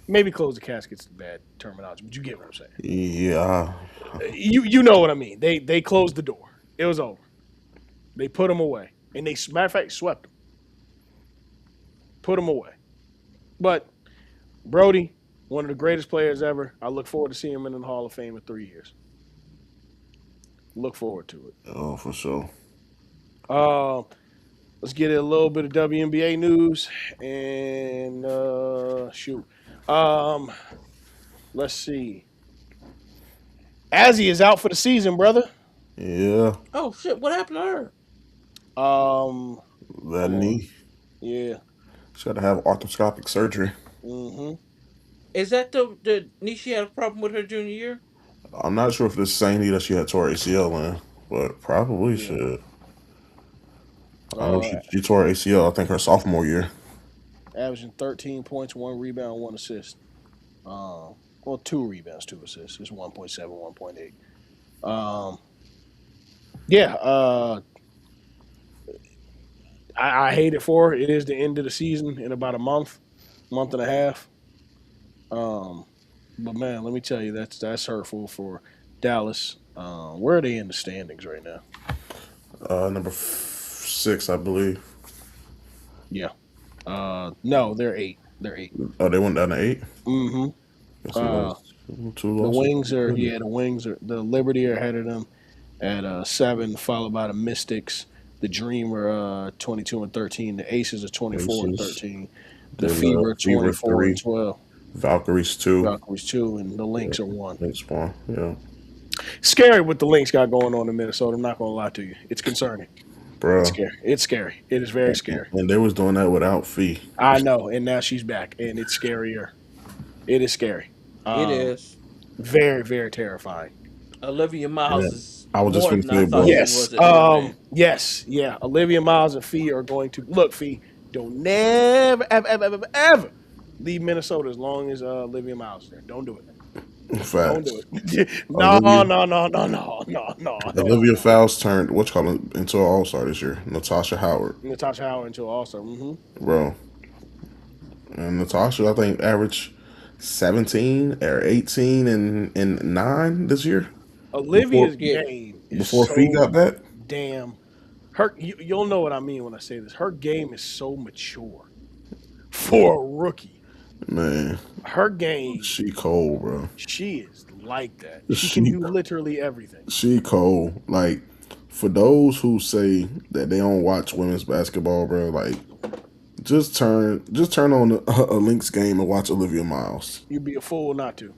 Maybe close the casket's bad terminology, but you get what I'm saying. Yeah, You know what I mean. They closed the door. It was over. They put him away, and they matter of fact swept him, put him away. But Brody, one of the greatest players ever. I look forward to seeing him in the Hall of Fame in 3 years. Look forward to it. oh for sure. Um, let's get a little bit of WNBA news and shoot. Um, let's see. Azzy is out for the season, brother. Yeah, Oh shit! What happened to her? that Hold on. knee. Yeah. She had to have arthroscopic surgery. Mm-hmm. Is that the knee she had a problem with her junior year? I'm not sure if this same knee that she had tore ACL in, but probably Yeah. should. I know Uh, she tore ACL. I think her sophomore year. averaging 13 points, 1 rebound, 1 assist. Well, 2 rebounds, 2 assists. It's 1.7, 1.8. Yeah. I hate it for her. It is the end of the season in about a month and a half. Um, but man, let me tell you, that's hurtful for Dallas. Where are they in the standings right now? Number 6, I believe. Yeah. No, they're eight. They're eight. Oh, they went down to 8. Mm-hmm. Guess he Uh, lost 2 the losses. Wings are the Wings are the Liberty are ahead of them at 7, followed by the Mystics. The Dream are 22 and 13. The Aces are 24 and Aces. 13. The Then Fever the are Fever 24 and 3, 12. Valkyries 2. Valkyries 2, and the Yeah, Lynx are 1. Lynx spawn. Yeah, Scary what the Lynx got going on in Minnesota. I'm not gonna lie to you. It's concerning. It's bro. scary. It's scary. It is very scary. And they was doing that without Fee. I know, and now she's back, and it's scarier. It is scary. It Um, is. very, very terrifying. Olivia And Miles then, is I was just more gonna than I say, thought bro. she Yes. was at Notre Dame. Yes. Yeah. Olivia Miles and Fee are going to look. Fee, don't never, ever leave Minnesota as long as Olivia Miles is there. Don't do it. Don't do Facts. it. No. Olivia No. No. No. No. No. No. Hell Olivia no. Fowles turned what you call it into an All Star this year. Natasha Howard, Natasha Howard into also. bro. And Natasha, I think, averaged 17 or 18 and 9 this year. Before Olivia's Yeah. game is before Fee so got back, damn. You'll know what I mean when I say this. Her game is so mature for a rookie. man, Her game, she cold, bro. she is like that. She can She do literally everything. she cold. Like for those who say that they don't watch women's basketball, bro, like just turn on a Lynx game and watch Olivia Miles. You'd be a fool not to.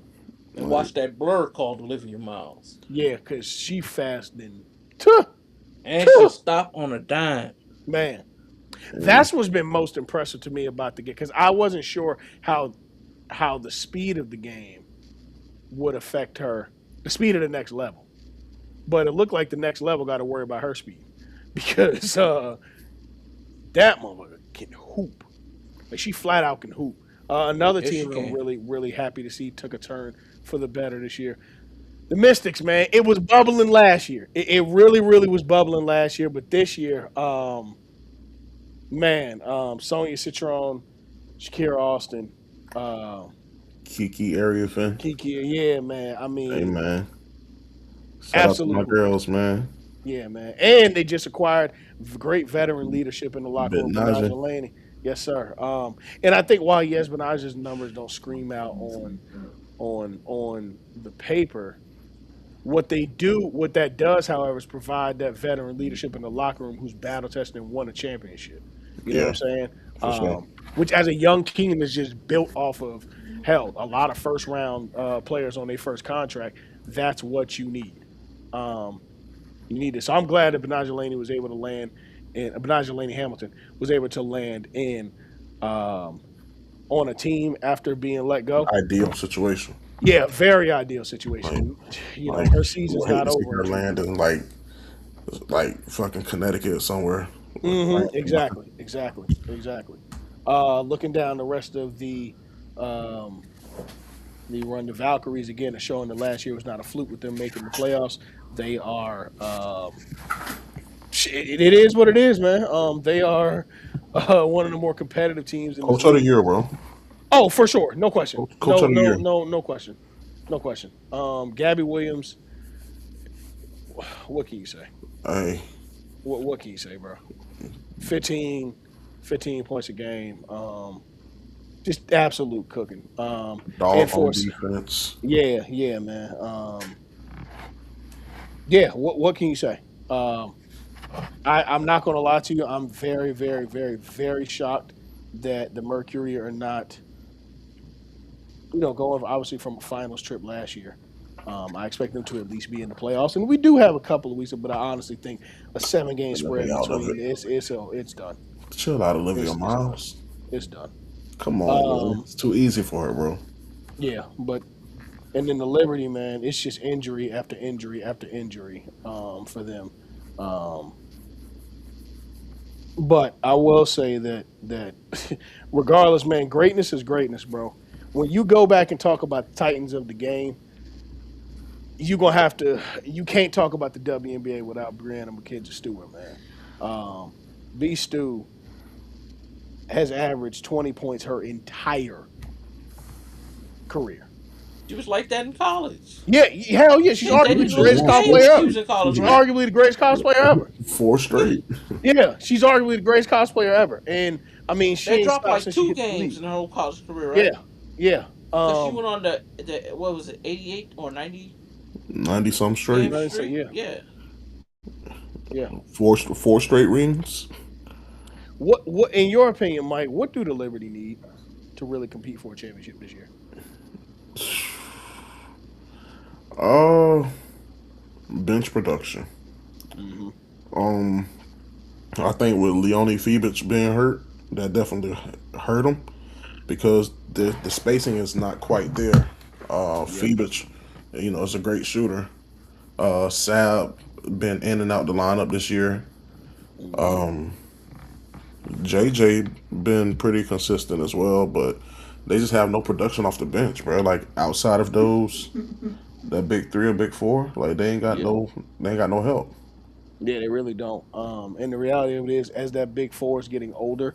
And Like watch that blur called Olivia Miles. Yeah, because she fast and tuh, And she'll tuh, stop on a dime. man. That's what's been most impressive to me about the game because I wasn't sure how the speed of the game would affect her, the speed of the next level. But it looked like the next level got to worry about her speed because that motherfucker can hoop. Like she flat out can hoop. Another Yes, team she that I'm can. really really happy to see took a turn for the better this year. The Mystics, man, it was bubbling last year. It really really was bubbling last year, but this year, man, Sonya Citron, Shakira Austin, uh, Kiki area fan. Kiki, yeah, man. I Hey mean, man, shout out to my absolutely. girls, man. Yeah, man. And they just acquired great veteran leadership in the locker room, Betnaja. Benaja Laney. Yes, sir. And I think while yes, Benaja's numbers don't scream out on the paper, what that does, however, is provide that veteran leadership in the locker room who's battle tested and won a championship. You know what I'm Yeah, saying? for sure. Which as a young team is just built off of hell, a lot of first round players on their first contract. That's what you need. Um, you need it. So I'm glad that Benaja Laney was able to land and Benaja Laney Hamilton was able to land in um, on a team after being let go. Ideal situation. Yeah, very ideal Like, situation. You know, like her you season's would hate not to see over her until land in like fucking Connecticut somewhere. exactly, exactly, exactly. Looking down the rest of um, the run, the Valkyries again are showing that last year was not a fluke with them making the playoffs. They are it is what it is, man. They are one of the more competitive teams in this Coach of the league. year, bro. Oh, for sure, no question, Coach of the year. no question, no question. Gabby Williams, what can you say? Hey, What can you say, bro? 15, 15 points a game. Just absolute cooking. And dog for on us, defense. yeah, man. Yeah, what can you say? Um, I'm not going to lie to you. I'm very, very, very, very shocked that the Mercury are not, going obviously from a finals trip last year. I expect them to at least be in the playoffs, and we do have a couple of weeks, but I honestly think a 7 game Let me spread out of it. between it's done. Chill out, Olivia It's done. Miles. It's done. Come on, man. Um, It's too easy for her, bro. yeah, but and then the Liberty, man, it's just injury after injury after injury for them. Um, but I will say that regardless, man, greatness is greatness, bro. When you go back and talk about the Titans of the game, you're gonna have to. You can't talk about the WNBA without Brianna McKenzie Stewart, man. Um, B. Stu has averaged 20 points her entire career. She was like that in college. Yeah, hell yeah, she's Shit, they arguably didn't the lose a greatest She college game player when won she ever. was in college, She's right? arguably the greatest college player ever. four straight. Yeah, she's arguably the greatest college player ever. And I mean, she They ain't dropped stopped like since she two hit the games league. in her whole college career, Yeah, right? yeah. Because she went on the what was it, 88 or 90 90 some straight. game no, so streak? yeah, Yeah. yeah. Four straight rings. What in your opinion, Mike? What do the Liberty need to really compete for a championship this year? Uh, bench production. Hmm. Um, I think with Leone Fibich being hurt, that definitely hurt him because the spacing is not quite there. Yeah. Fibich, is a great shooter. Sab been in and out the lineup this year. Hmm. JJ been pretty consistent as well, but they just have no production off the bench, bro. Like outside of those, that big three or big four, like Yeah. they ain't got no help. Yeah, they really don't. And the reality of it is, as that big four is getting older,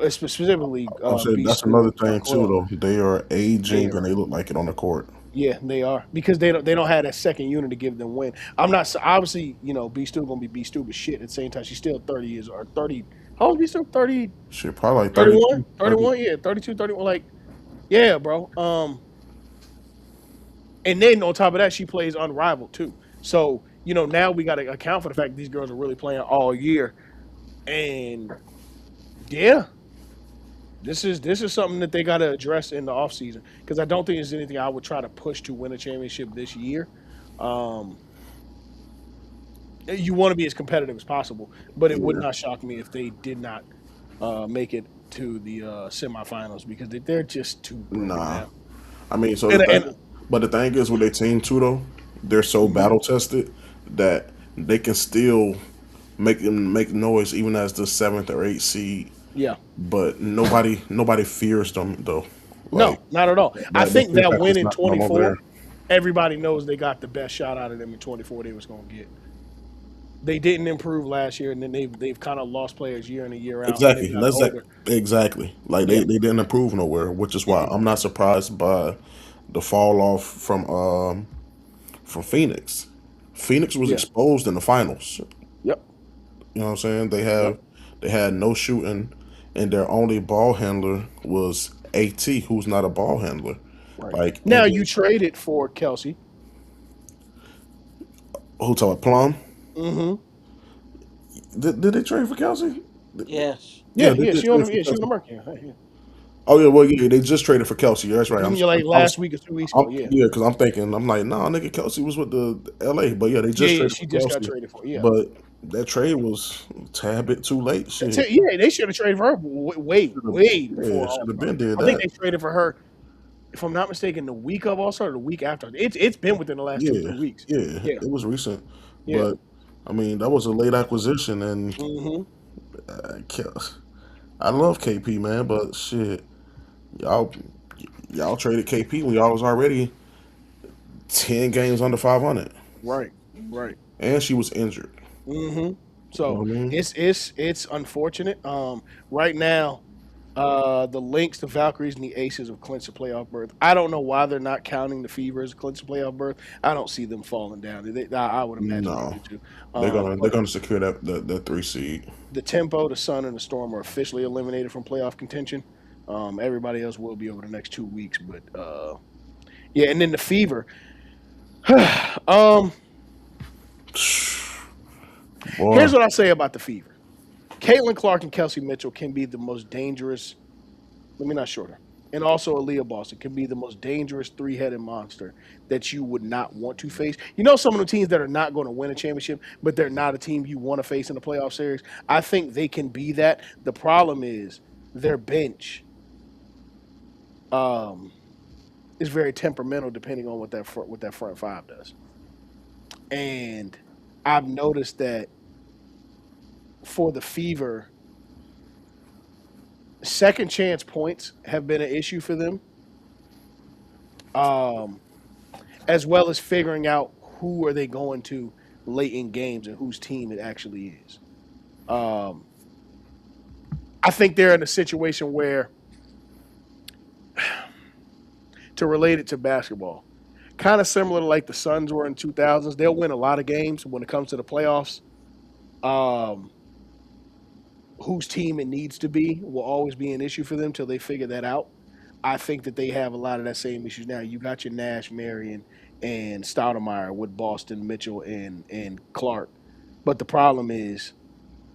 specifically I'm saying B. that's Stu another and thing too, Clark, though. They are they aging and are. they look like it on the court. Yeah, they are because they don't have that second unit to give them win. I'm not obviously B still gonna be B stupid shit at the same time. She's still 30 years or 30. How old is B still 30, Shit, probably like 31, 32, 30. 31? Yeah, 32, 31. Like yeah, bro. And then on top of that, she plays unrivaled too. So now we got to account for the fact that these girls are really playing all year. And yeah, this is something that they got to address in the offseason because I don't think there's anything I would try to push to win a championship this year. Um, you want to be as competitive as possible, but it would Yeah. not shock me if they did not make it to the semifinals because they're just too broken Nah. down. I mean, so And but the thing is with their team too, though, they're so mhm, battle tested that they can still make them make noise even as the seventh or eighth seed. yeah, But nobody fears them though. Like no, not at all. I the think fear that factor win is in not no longer 24, there. everybody knows they got the best shot out of them in 24 they was going to get. They didn't improve last year, and then they've kind of lost players year in and year out, and they've Exactly. gotten That's that. older. Exactly. Like Yeah. they didn't improve nowhere, which is why Mm-mm. I'm not surprised by the fall off from Phoenix. Phoenix was Yeah. exposed in the finals. Yep. You know what I'm saying? Yep. They had no shooting, and their only ball handler was AT, who's not a ball handler. Right. Like and Now you then traded for Kelsey. who talking Plum? Mm-hmm. Did they trade for Kelsey? Yes. Yeah, Yeah. they Yeah. did She on trade the for yeah she on the Kelsey. Mercury. Yeah. Oh yeah, well yeah, they just traded for Kelsey. That's right. Mhm, yeah, like last week or 2 weeks ago. Yeah. Yeah, because I'm thinking, I'm like, nah, nigga, Kelsey was with the LA, but yeah, they Yeah. just Yeah. traded She for just got Kelsey, traded for. Yeah. but that trade was a tad bit too late. Shit, Yeah. They should have traded for her way yeah, before should All have Star. been did I think that. they traded for her, if I'm not mistaken, the week of All Star, or the week after. It's been within the last two or Yeah, three weeks. yeah, Yeah. it was recent, Yeah. but I mean that was a late acquisition, and Mm-hmm. uh, I love KP man, but shit, y'all y'all traded KP when y'all was already 10 games under 500, Right. Right. and she was injured. Mm-hmm. You know So what I mean? it's unfortunate. Right now, the Lynx, the Valkyries, and the Aces have clinched a playoff berth. I don't know why they're not counting the Fever as a clinched playoff berth. I don't see them falling down. I would imagine they No, do too. they're But gonna secure the 3 seed. the Tempo, the Sun, and the Storm are officially eliminated from playoff contention. Everybody else will be over the next 2 weeks, but yeah, and then the Fever. um, Boy, Here's what I say about the Fever. Caitlin Clark and Kelsey Mitchell can be the most dangerous. Let me not shorter. And also Aaliyah Boston can be the most dangerous three-headed monster that you would not want to face. You know, some of the teams that are not going to win a championship, but they're not a team you want to face in the playoff series. I think they can be that. The problem is their bench um, is very temperamental, depending on what that front five does. And I've noticed that for the Fever, second chance points have been an issue for them. Um, as well as figuring out who are they going to late in games and whose team it actually is. Um, I think they're in a situation where, to relate it to basketball, kind of similar to like the Suns were in 2000s. They'll win a lot of games when it comes to the playoffs. Um, whose team it needs to be will always be an issue for them till they figure that out. I think that they have a lot of that same issues now. You got your Nash, Marion, and Stoudemire with Boston, Mitchell, and Clark. But the problem is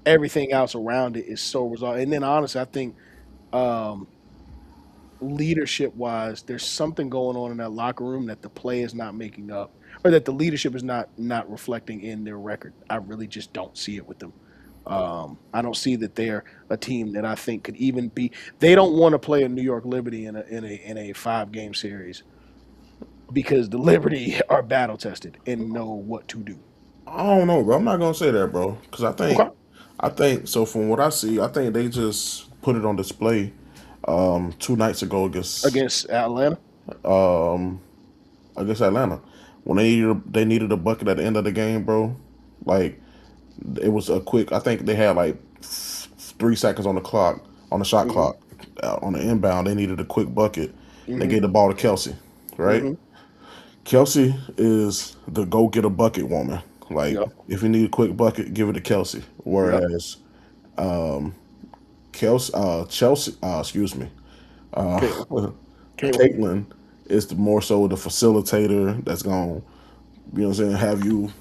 everything else around it is so resolved. And then honestly, I think um, leadership wise, there's something going on in that locker room that the play is not making up, or that the leadership is not reflecting in their record. I really just don't see it with them. I don't see that they're a team that I think could even be. They don't want to play a New York Liberty in a 5 game series because the Liberty are battle tested and know what to do. I don't know, bro. I'm not gonna say that, bro, because Okay. I think so. From what I see, I think they just put it on display 2 nights ago Against Atlanta. against Atlanta when they needed a bucket at the end of the game, bro. Like it was a quick. I think they had like 3 seconds on the clock on the shot Hmm. clock on the inbound. They needed a quick bucket. They Hmm. gave the ball to Kelsey, right? Hmm. Kelsey is the go get a bucket woman. Like Yep. if you need a quick bucket, give it to Kelsey. Yep. Whereas Chelsea, excuse me, Caitlin. Caitlin. Caitlin is the more so the facilitator that's going, you know what I'm saying, have you, you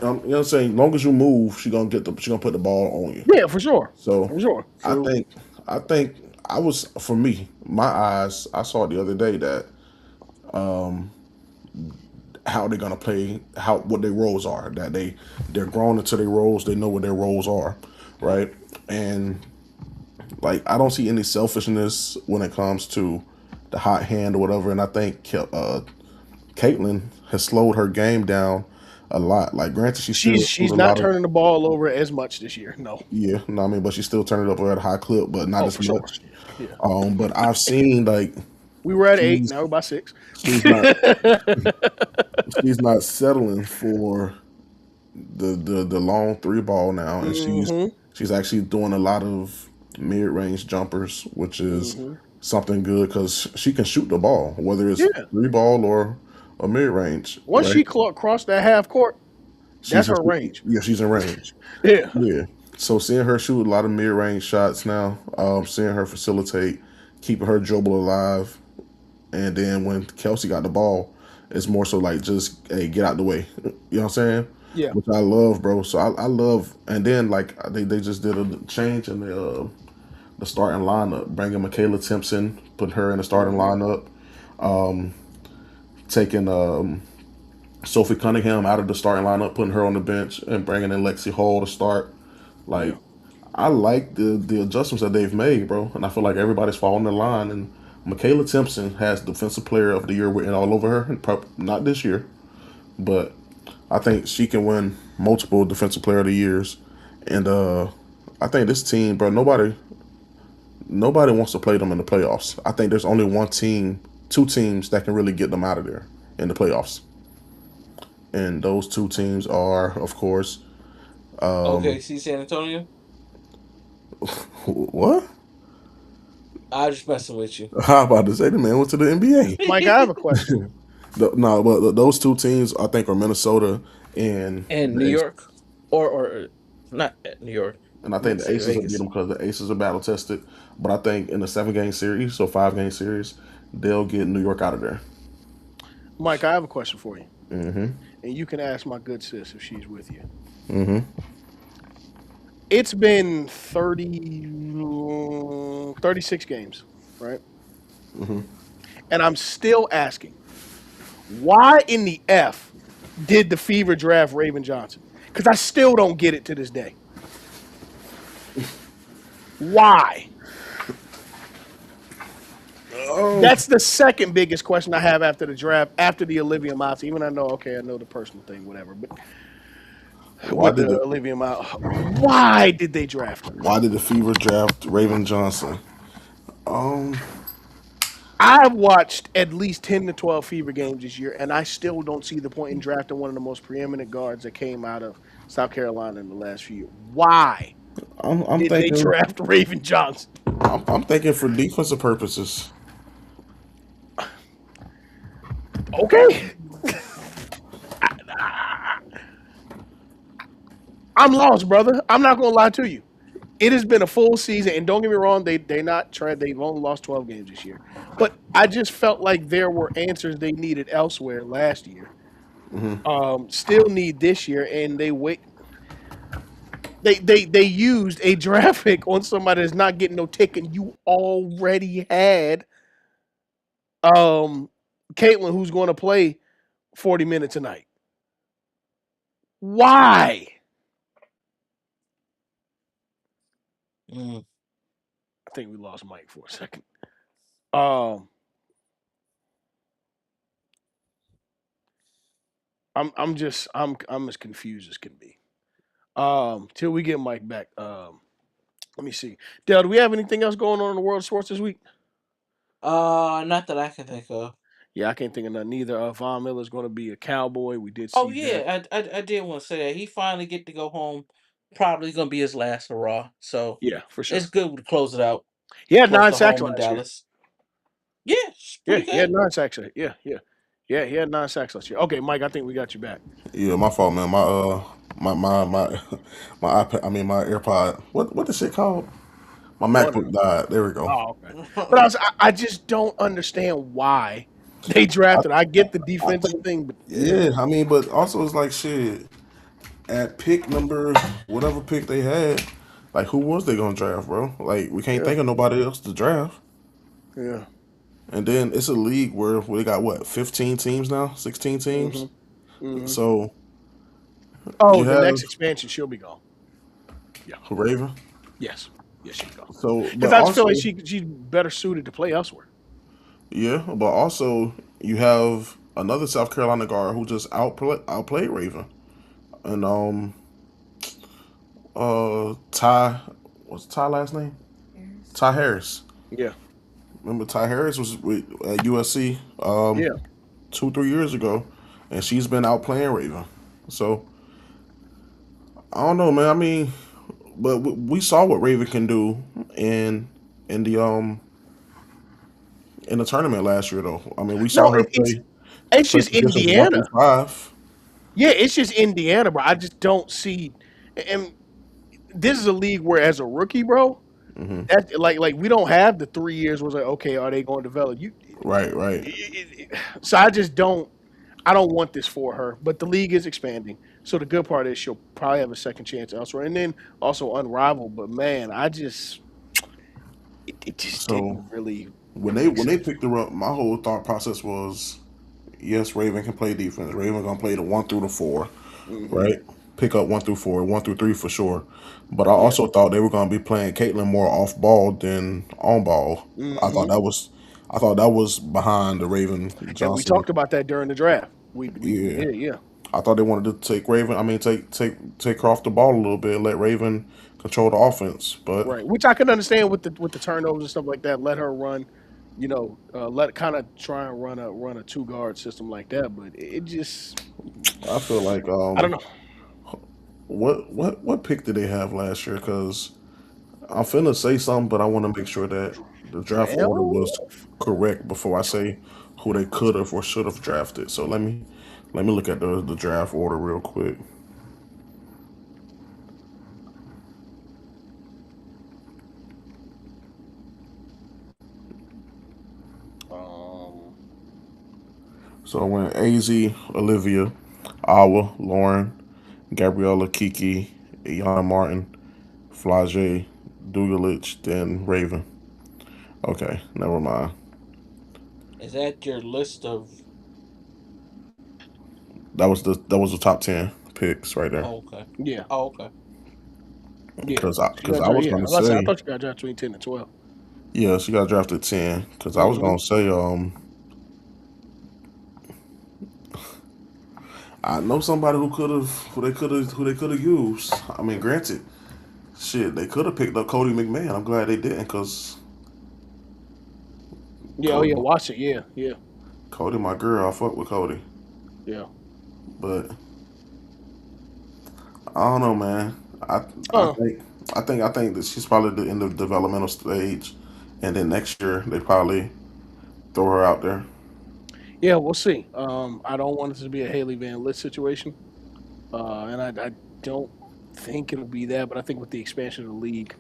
know what I'm saying, long as you move, she gonna put the ball on you. Yeah, for sure. So For sure. I So think I think I was for me, my eyes, I saw it the other day that how they're gonna play, how what their roles are. That they're grown into their roles. They know what their roles are, right? And like I don't see any selfishness when it comes to the hot hand or whatever. And I think Caitlyn has slowed her game down a lot. Like granted, she still shoot she's a not lot of turning the ball over as much this year. No. yeah, no, I mean, but she's still turning it up at a high clip, but not Oh, as for sure. much. Yeah. But I've seen like We were at 8. she's Now we're by 6. she's not she's not settling for the long 3 ball now, and Hmm. she's actually doing a lot of mid range jumpers, which is Hmm. something good because she can shoot the ball, whether it's Yeah. 3 ball or a mid range, Once right? she crossed that half court, that's She's her range. yeah, she's in range. Yeah. Yeah. So seeing her shoot a lot of mid range shots now, seeing her facilitate, keeping her dribble alive, and then when Kelsey got the ball, it's more so like just hey get out the way. You know what I'm saying? Yeah. Which I love, bro. So I love, and then like they just did a change in the starting lineup, bringing Michaela Timpson, putting her in the starting Hmm. lineup, taking Sophie Cunningham out of the starting lineup, putting her on the bench, and bringing in Lexi Hall to start. Yeah. Like I like the adjustments that they've made, bro, and I feel like everybody's following the line. And Michaela Timpson has Defensive Player of the Year written all over her, and not this year, but I think she can win multiple Defensive Player of the Years. And I think this team, bro, nobody wants to play them in the playoffs. I think there's only one team, 2 teams that can really get them out of there in the playoffs. And those 2 teams are, of course, OKC San Antonio. What? I just messing with you. How about to say the man went to the NBA? Mike, I have a question. No, but those two teams I think are Minnesota and And New the Aces. York, or not New York. And I I meant think to the say Aces will beat Vegas. them because the Aces are battle tested. But I think in the 7 game series, so 5 game series, they'll get New York out of there. Mike, I have a question for you. Mm-hmm. And you can ask my good sis if she's with you. Mm-hmm. It's been 36 games, right? Mm-hmm. And I'm still asking, why in the F did the Fever draft Raven Johnson? Because I still don't get it to this day. Why? Oh, That's the second biggest question I have after the draft, after the Olivia Mouse. Even I know, okay, I know the personal thing, whatever. But why with did the the Olivia Mouse, why did they draft her? why did the Fever draft Raven Johnson? Um, I've watched at least 10 to 12 Fever games this year, and I still don't see the point in drafting one of the most preeminent guards that came out of South Carolina in the last few years. Why I'm did they thinking draft Raven Johnson? I'm thinking for defensive purposes. Okay. I'm lost, brother. I'm not gonna lie to you. It has been a full season, and don't get me wrong, they not tried. They've only lost 12 games this year, but I just felt like there were answers they needed elsewhere last year. Still need this year, and they wait. They used a draft pick on somebody that's not getting no ticket. You already had um Caitlin, who's going to play 40 minutes a night. Why? Mm. I think we lost Mike for a second. Um, I'm as confused as can be. Till we get Mike back. Let me see. Dale, do we have anything else going on in the world of sports this week? Not that I can think of. Yeah, I can't think of nothing either. Von Miller's going to be a Cowboy. We did Oh see that. yeah, I did want to say that he finally get to go home. Probably gonna be his last hurrah. So Yeah, for it's sure. good to close it out He had close 9 to sacks home in last year. Dallas. Yeah, it's Yeah, pretty he had good. 9 sacks. Yeah. He had 9 sacks last year. Okay, Mike, I think we got you back. Yeah, my fault, man. My my iPad. I mean my AirPod. What the shit called? My One of MacBook them. died. There we go. Oh, okay. But I just don't understand why they drafted. I get the I defensive think thing, but yeah. I mean, but also it's like shit. At pick number whatever pick they had, like who was they gonna draft, bro? Like we can't yeah, think of nobody else to draft. yeah. And then it's a league where we got what 15 teams now, 16 hmm teams. hmm So Oh, you the have next expansion, she'll be gone. Yeah. Raven. Yes. Yes, she'll be gone. So, Because but I just feel like also she's better suited to play elsewhere. yeah, but also you have another South Carolina guard who just outplayed Raven, and Ty, what's Ty last name? Ty Harris. Yeah. Remember Ty Harris was with at USC Yeah. 2 3 years ago, and she's been outplaying Raven. So I don't know, man. I mean, but we saw what Raven can do in in the um in the tournament last year, though. I mean, we saw No, her it's play just positions 1 through 5. Yeah, it's just Indiana, bro. I just don't see and this is a league where as a rookie, bro, Hmm. that like we don't have the 3 years was like, okay, are they going to develop you? Right, right. So I just don't. I don't want this for her, but the league is expanding. So the good part is she'll probably have a second chance elsewhere, and then also unrivaled. But man, it just So didn't really make when they sense. picked her up, my whole thought process was, yes, Raven can play defense. Raven gonna play the 1 through the 4, Hmm right? Pick up 1 through 4, 1 through 3 for sure. But I Yeah. also thought they were gonna be playing Caitlyn more off ball than on ball. I thought hmm that was I thought that was behind the Raven And we Johnson. talked about that during the draft. We Yeah. did, yeah. I thought they wanted to take Raven. I mean, take her off the ball a little bit, let Raven control the offense. But Right, which I can understand with the turnovers and stuff like that. Let her run, let kind of try and run a 2 guard system like that. But it just, I feel like I don't know. what pick did they have last year? Because I'm finna say something, but I want to make sure that the draft order 12? was correct before I say who they could have or should have drafted. So let me look at the draft order real quick. Um, So I went Az, Olivia, Awa, Lauren, Gabriella, Kiki, Iana Martin, Flage, Dugalich, then Raven. Okay, never mind. Is that your list of? That was the top 10 picks right there. Oh, okay. yeah, Oh, okay. yeah. She Because got I drafted. was Yeah, gonna I say thought she got drafted between 10 and 12. yeah, she got drafted 10. Because I was Mm-hmm. gonna say I know somebody who they could have used. I mean, granted, shit, they could have picked up Cody McMahon. I'm glad they didn't because Yeah, oh Cody, yeah, watch it. Yeah, yeah, Cody, my girl, I fuck with Cody, yeah. but I don't know, man. I I Uh, think I think that she's probably in the developmental stage, and then next year they probably throw her out there. yeah, we'll see. I don't want it to be a Haley Van Lith situation. And I don't think it'll be that, but I think with the expansion of the league,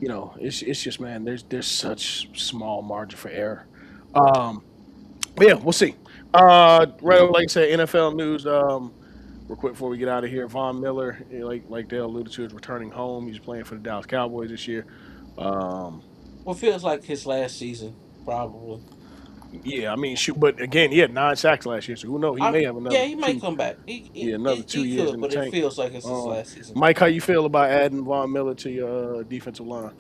it's just man, there's such small margin for error. Um, but yeah, we'll see. Right over, like I said, NFL news. Real quick before we get out of here, Von Miller, like Dale alluded to, is returning home. He's playing for the Dallas Cowboys this year. Um, Well, feels like his last season, probably. yeah, I mean, shoot, but again, he had 9 sacks last year, so who knows? He may have Yeah, another he might two, come back. He yeah, he, another he two he years could, in the but it tank. feels like it's his Um, last season. Mike, how you feel about adding Von Miller to your defensive line?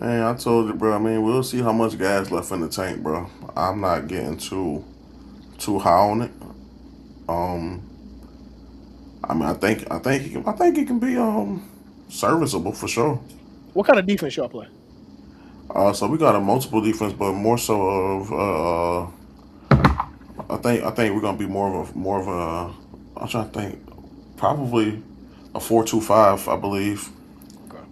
Man, I told you, bro. I mean, we'll see how much gas left in the tank, bro. I'm not getting too high on it. Um, I mean, I think he can be serviceable for sure. What kind of defense y'all play? So we got a multiple defense, but more so of I think we're gonna be more of a. I'm trying to think, probably a 4-2-5, I believe. Okay.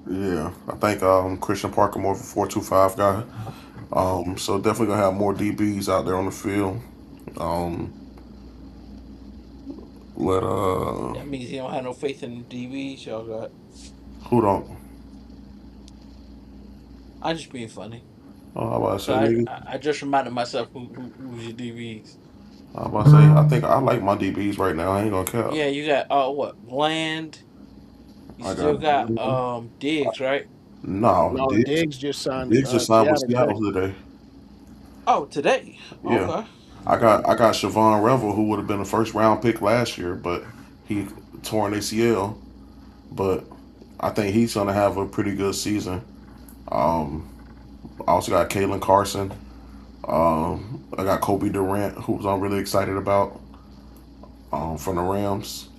Yeah, I think Christian Parker more of a 4-2-5 guy. So definitely gonna have more DBs out there on the field. Um, let That means he don't have no faith in the DBs. Y'all got. who don't? I'm just being funny. Oh, I about to So say nigga. I just reminded myself who's your DBs. I about to say I think I like my DBs right now. I ain't gonna cap. Yeah, you got what Bland. You I still got got Diggs, right? no No, Diggs. Diggs just signed Diggs just signed with Seattle today. Seattle today. Oh, today. Yeah, Okay. I got Siobhan Revel, who would have been a first round pick last year, but he tore an ACL. But I think he's gonna have a pretty good season. Um, I also got Kalen Carson. I got Kobe Durant, who I'm really excited about from the Rams.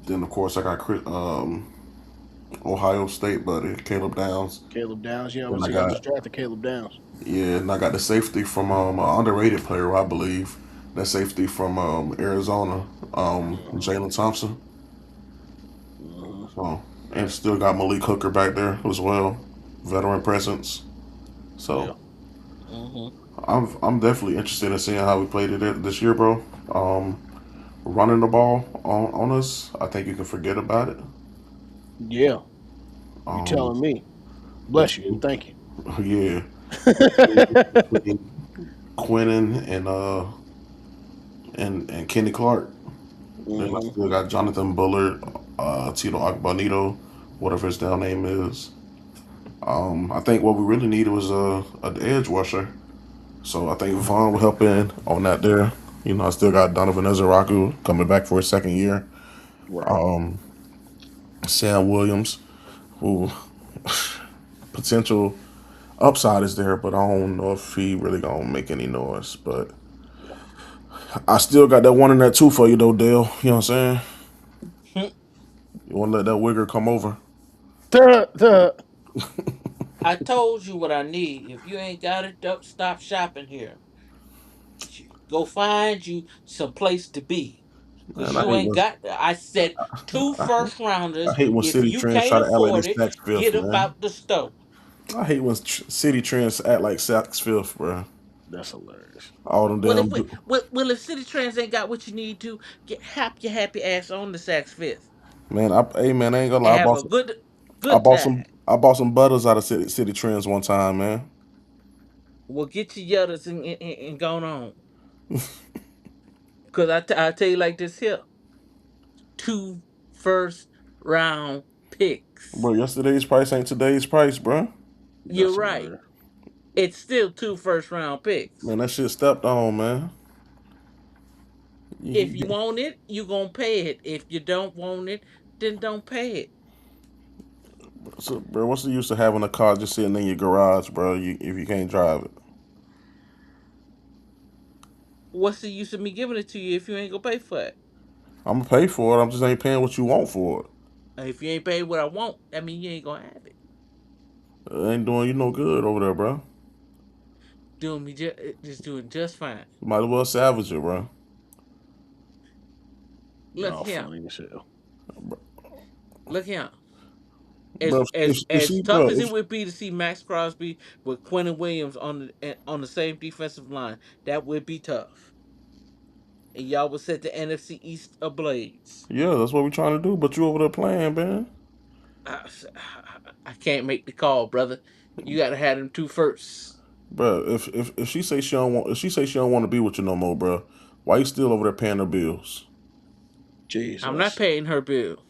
Then of course I got Ohio State buddy Caleb Downs. Caleb Downs. Yeah, I Then was I like, I got just drafted Caleb Downs. yeah, and I got the safety from an underrated player, I believe. That safety from Arizona, Uh-huh. Jalen Thompson. Uh-huh. So and still got Malik Hooker back there as well, veteran presence. Yeah. So Hmm. I'm definitely interested in seeing how we played it this year, bro. Running the ball on us, I think you can forget about it. Yeah. You Um, telling me? Bless you. between, Thank you. yeah, between Quinnen and Kenny Clark. Then I Hmm. still got Jonathan Bullard, Tito Akbonito, whatever his down name is. I think what we really needed was an edge rusher. So I think Vaughn will help in on that there. I still got Donovan Ezeraku coming back for his second year. Right. Um, Sam Williams, who potential upside is there, but I don't know if he really gonna make any noise. But I still got that one and that two for you though, Dale. You know what I'm saying? You wanna let that wigger come over? The I told you what I need. If you ain't got it, don't stop shopping here. Go find you some place to be. Man, Cause you ain't got. I said two first I rounders. hate when If City you Trends try can't to act like afford this it, Saks Fifth, get up man. out the store. I hate when City Trends act like Saks Fifth, bro. That's hilarious. All them Well, damn. if City Trends ain't got what you need to get, hop your happy ass on the Saks Fifth Man, hey man, I ain't gonna lie. and have a I good bought time. some, I bought some butters out of City Trends one time, man. Well, get your yutters and going on. Cause I tell you like this here, two first round picks. Bro, yesterday's price ain't today's price, bro. You're That's right. hilarious. It's still two first round picks. Man, that shit stepped on, man. If you want it, you gonna pay it. If you don't want it, then don't pay it. So, bro, what's the use of having a car just sitting in your garage, bro? If you can't drive it, What's the use of me giving it to you if you ain't gonna pay for it? I'm gonna pay for it. I'm just ain't paying what you want for it. If you ain't paid what I want, that mean you ain't gonna have it. It ain't doing you no good over there, bro. Doing me just doing just fine. Might as well salvage it, bro. Look Oh, here, funny as hell. look here. Bro, if As she, tough bro, as if, it would be to see Max Crosby with Quentin Williams on the same defensive line, that would be tough. And y'all would set the NFC East ablaze. yeah, that's what we trying to do. But you over there playing, man, I, I can't make the call, brother. You gotta have them two first. bro. If she say she don't want, if she say she don't want to be with you no more, bro, why you still over there paying her bills? I'm not Jesus. paying her bill.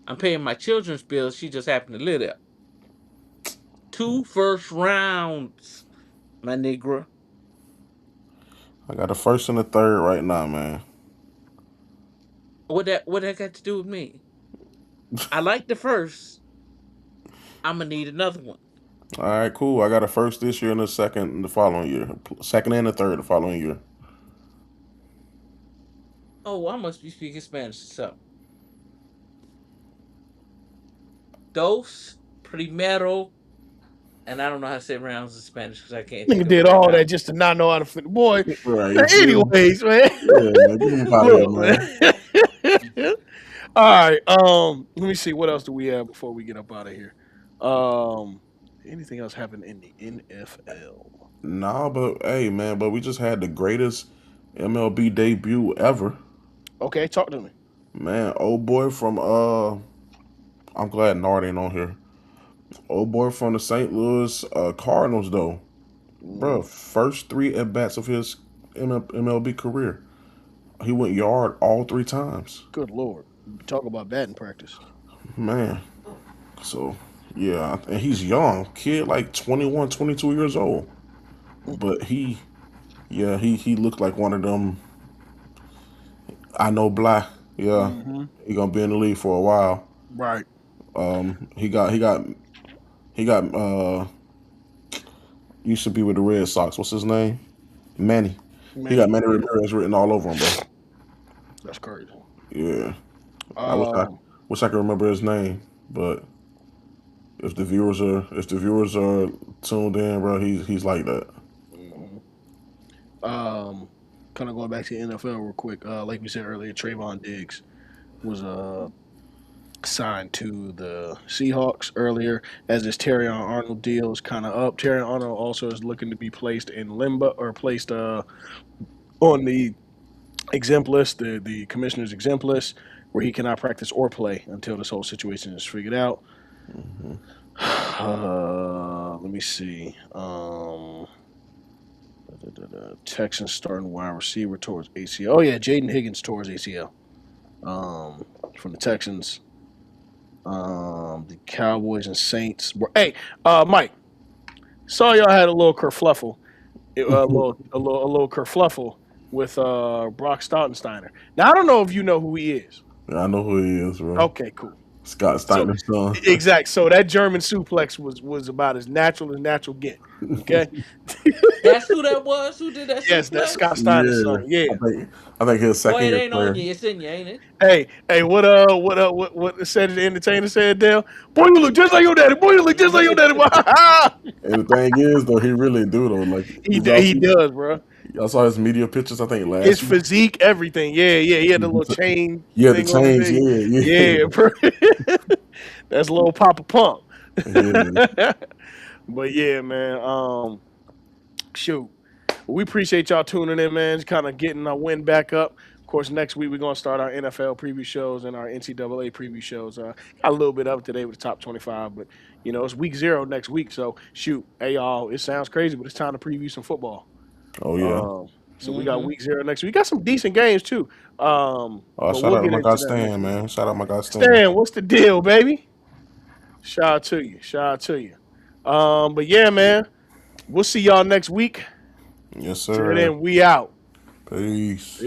I'm paying my children's bill. She just happened to live there. Two first rounds, my nigga. I got the first and the third right now, man. What that got to do with me? I like the first. I'm gonna need another one. All right, cool. I got a first this year and a second the following year. Second and a third the following year. Oh, I must be speaking Spanish or something. Dos primero, and I don't know how to say rounds in Spanish because I can't think Nigga of it did right all now. that just to not know how to fit. Boy, Right, man, you feel me? anyways, man. Yeah, man. Get him out of here, Look, man. man. All right. Let me see. What else do we have before we get up out of here? Um, anything else happen in the NFL? Nah, but hey, man, but we just had the greatest MLB debut ever. Okay, talk to me. Man, old boy from I'm glad Nard ain't on here. Old boy from the St. Louis Cardinals though. Hmm. Bro, first three at bats of his MLB career. He went yard all three times. Good lord. Talk about batting practice. Man. So yeah, and he's young. Kid like 21, 22 years old. But he looked like one of them. I know Blah. Yeah, Mm-hmm. he gonna be in the league for a while. Right. He got used to be with the Red Sox. What's his name? Manny. He got Manny. Manny Yeah, Ramirez written all over him, bro. that's crazy. Yeah. I wish I Um, wish I could remember his name, but if the viewers are tuned in, bro, he's like that. mhm. um, Kind of going back to the NFL real quick. Like we said earlier, Trayvon Diggs was signed to the Seahawks earlier, as this Terrion Arnold deal is kind of up. Terrion Arnold also is looking to be placed in limbo or placed on the exempt list, the commissioner's exempt list, where he cannot practice or play until this whole situation is figured out. Let me see. Texans starting wide receiver towards ACL. Oh yeah, Jaden Higgins towards ACL. From the Texans. The Cowboys and Saints. Hey, Mike, saw y'all had a little kerfluffle, a little kerfluffle with Brock Stautensteiner. Now I don't know if you know who he is. Yeah, I know who he is, bro. Okay, cool. Scott So Steiner's son. exact. So that German suplex was about as natural get. Okay. That's who that was. Who did that Yes, that's Scott suplex? Steiner's Yeah, son. Yeah. I think he's a Boy, second it year ain't on player. you. It's in you, ain't it? Hey, what said the entertainer said, Dale? Boy, you look just like your daddy. Boy, you look just like your daddy. And the thing is, though, he really do though. Like, he did y'all he see? does, bro. I saw his media pictures. I think His last year. physique, everything. Yeah, yeah. He had the little chain Yeah, the thing on his change. head. Yeah, yeah, Yeah, bro. That's little Papa Pump. yeah. But yeah, man. Shoot. We appreciate y'all tuning in, man. Just kind of getting our wind back up. Of course, next week we're gonna start our NFL preview shows and our NCAA preview shows. Got a little bit of it today with the top 25, but it's week 0 next week. So shoot, hey y'all, it sounds crazy, but it's time to preview some football. Oh yeah. Um, so we got Mm-hmm. week 0 next week. We got some decent games too. Oh, But shout we'll out to get my guy into that next Stan, week. man. Shout out my guy Stan. Stan, what's the deal, baby? Shout out to you. Shout out to you. But yeah, man, we'll see y'all next week. Yes, Till sir. then, we out. Peace. Peace.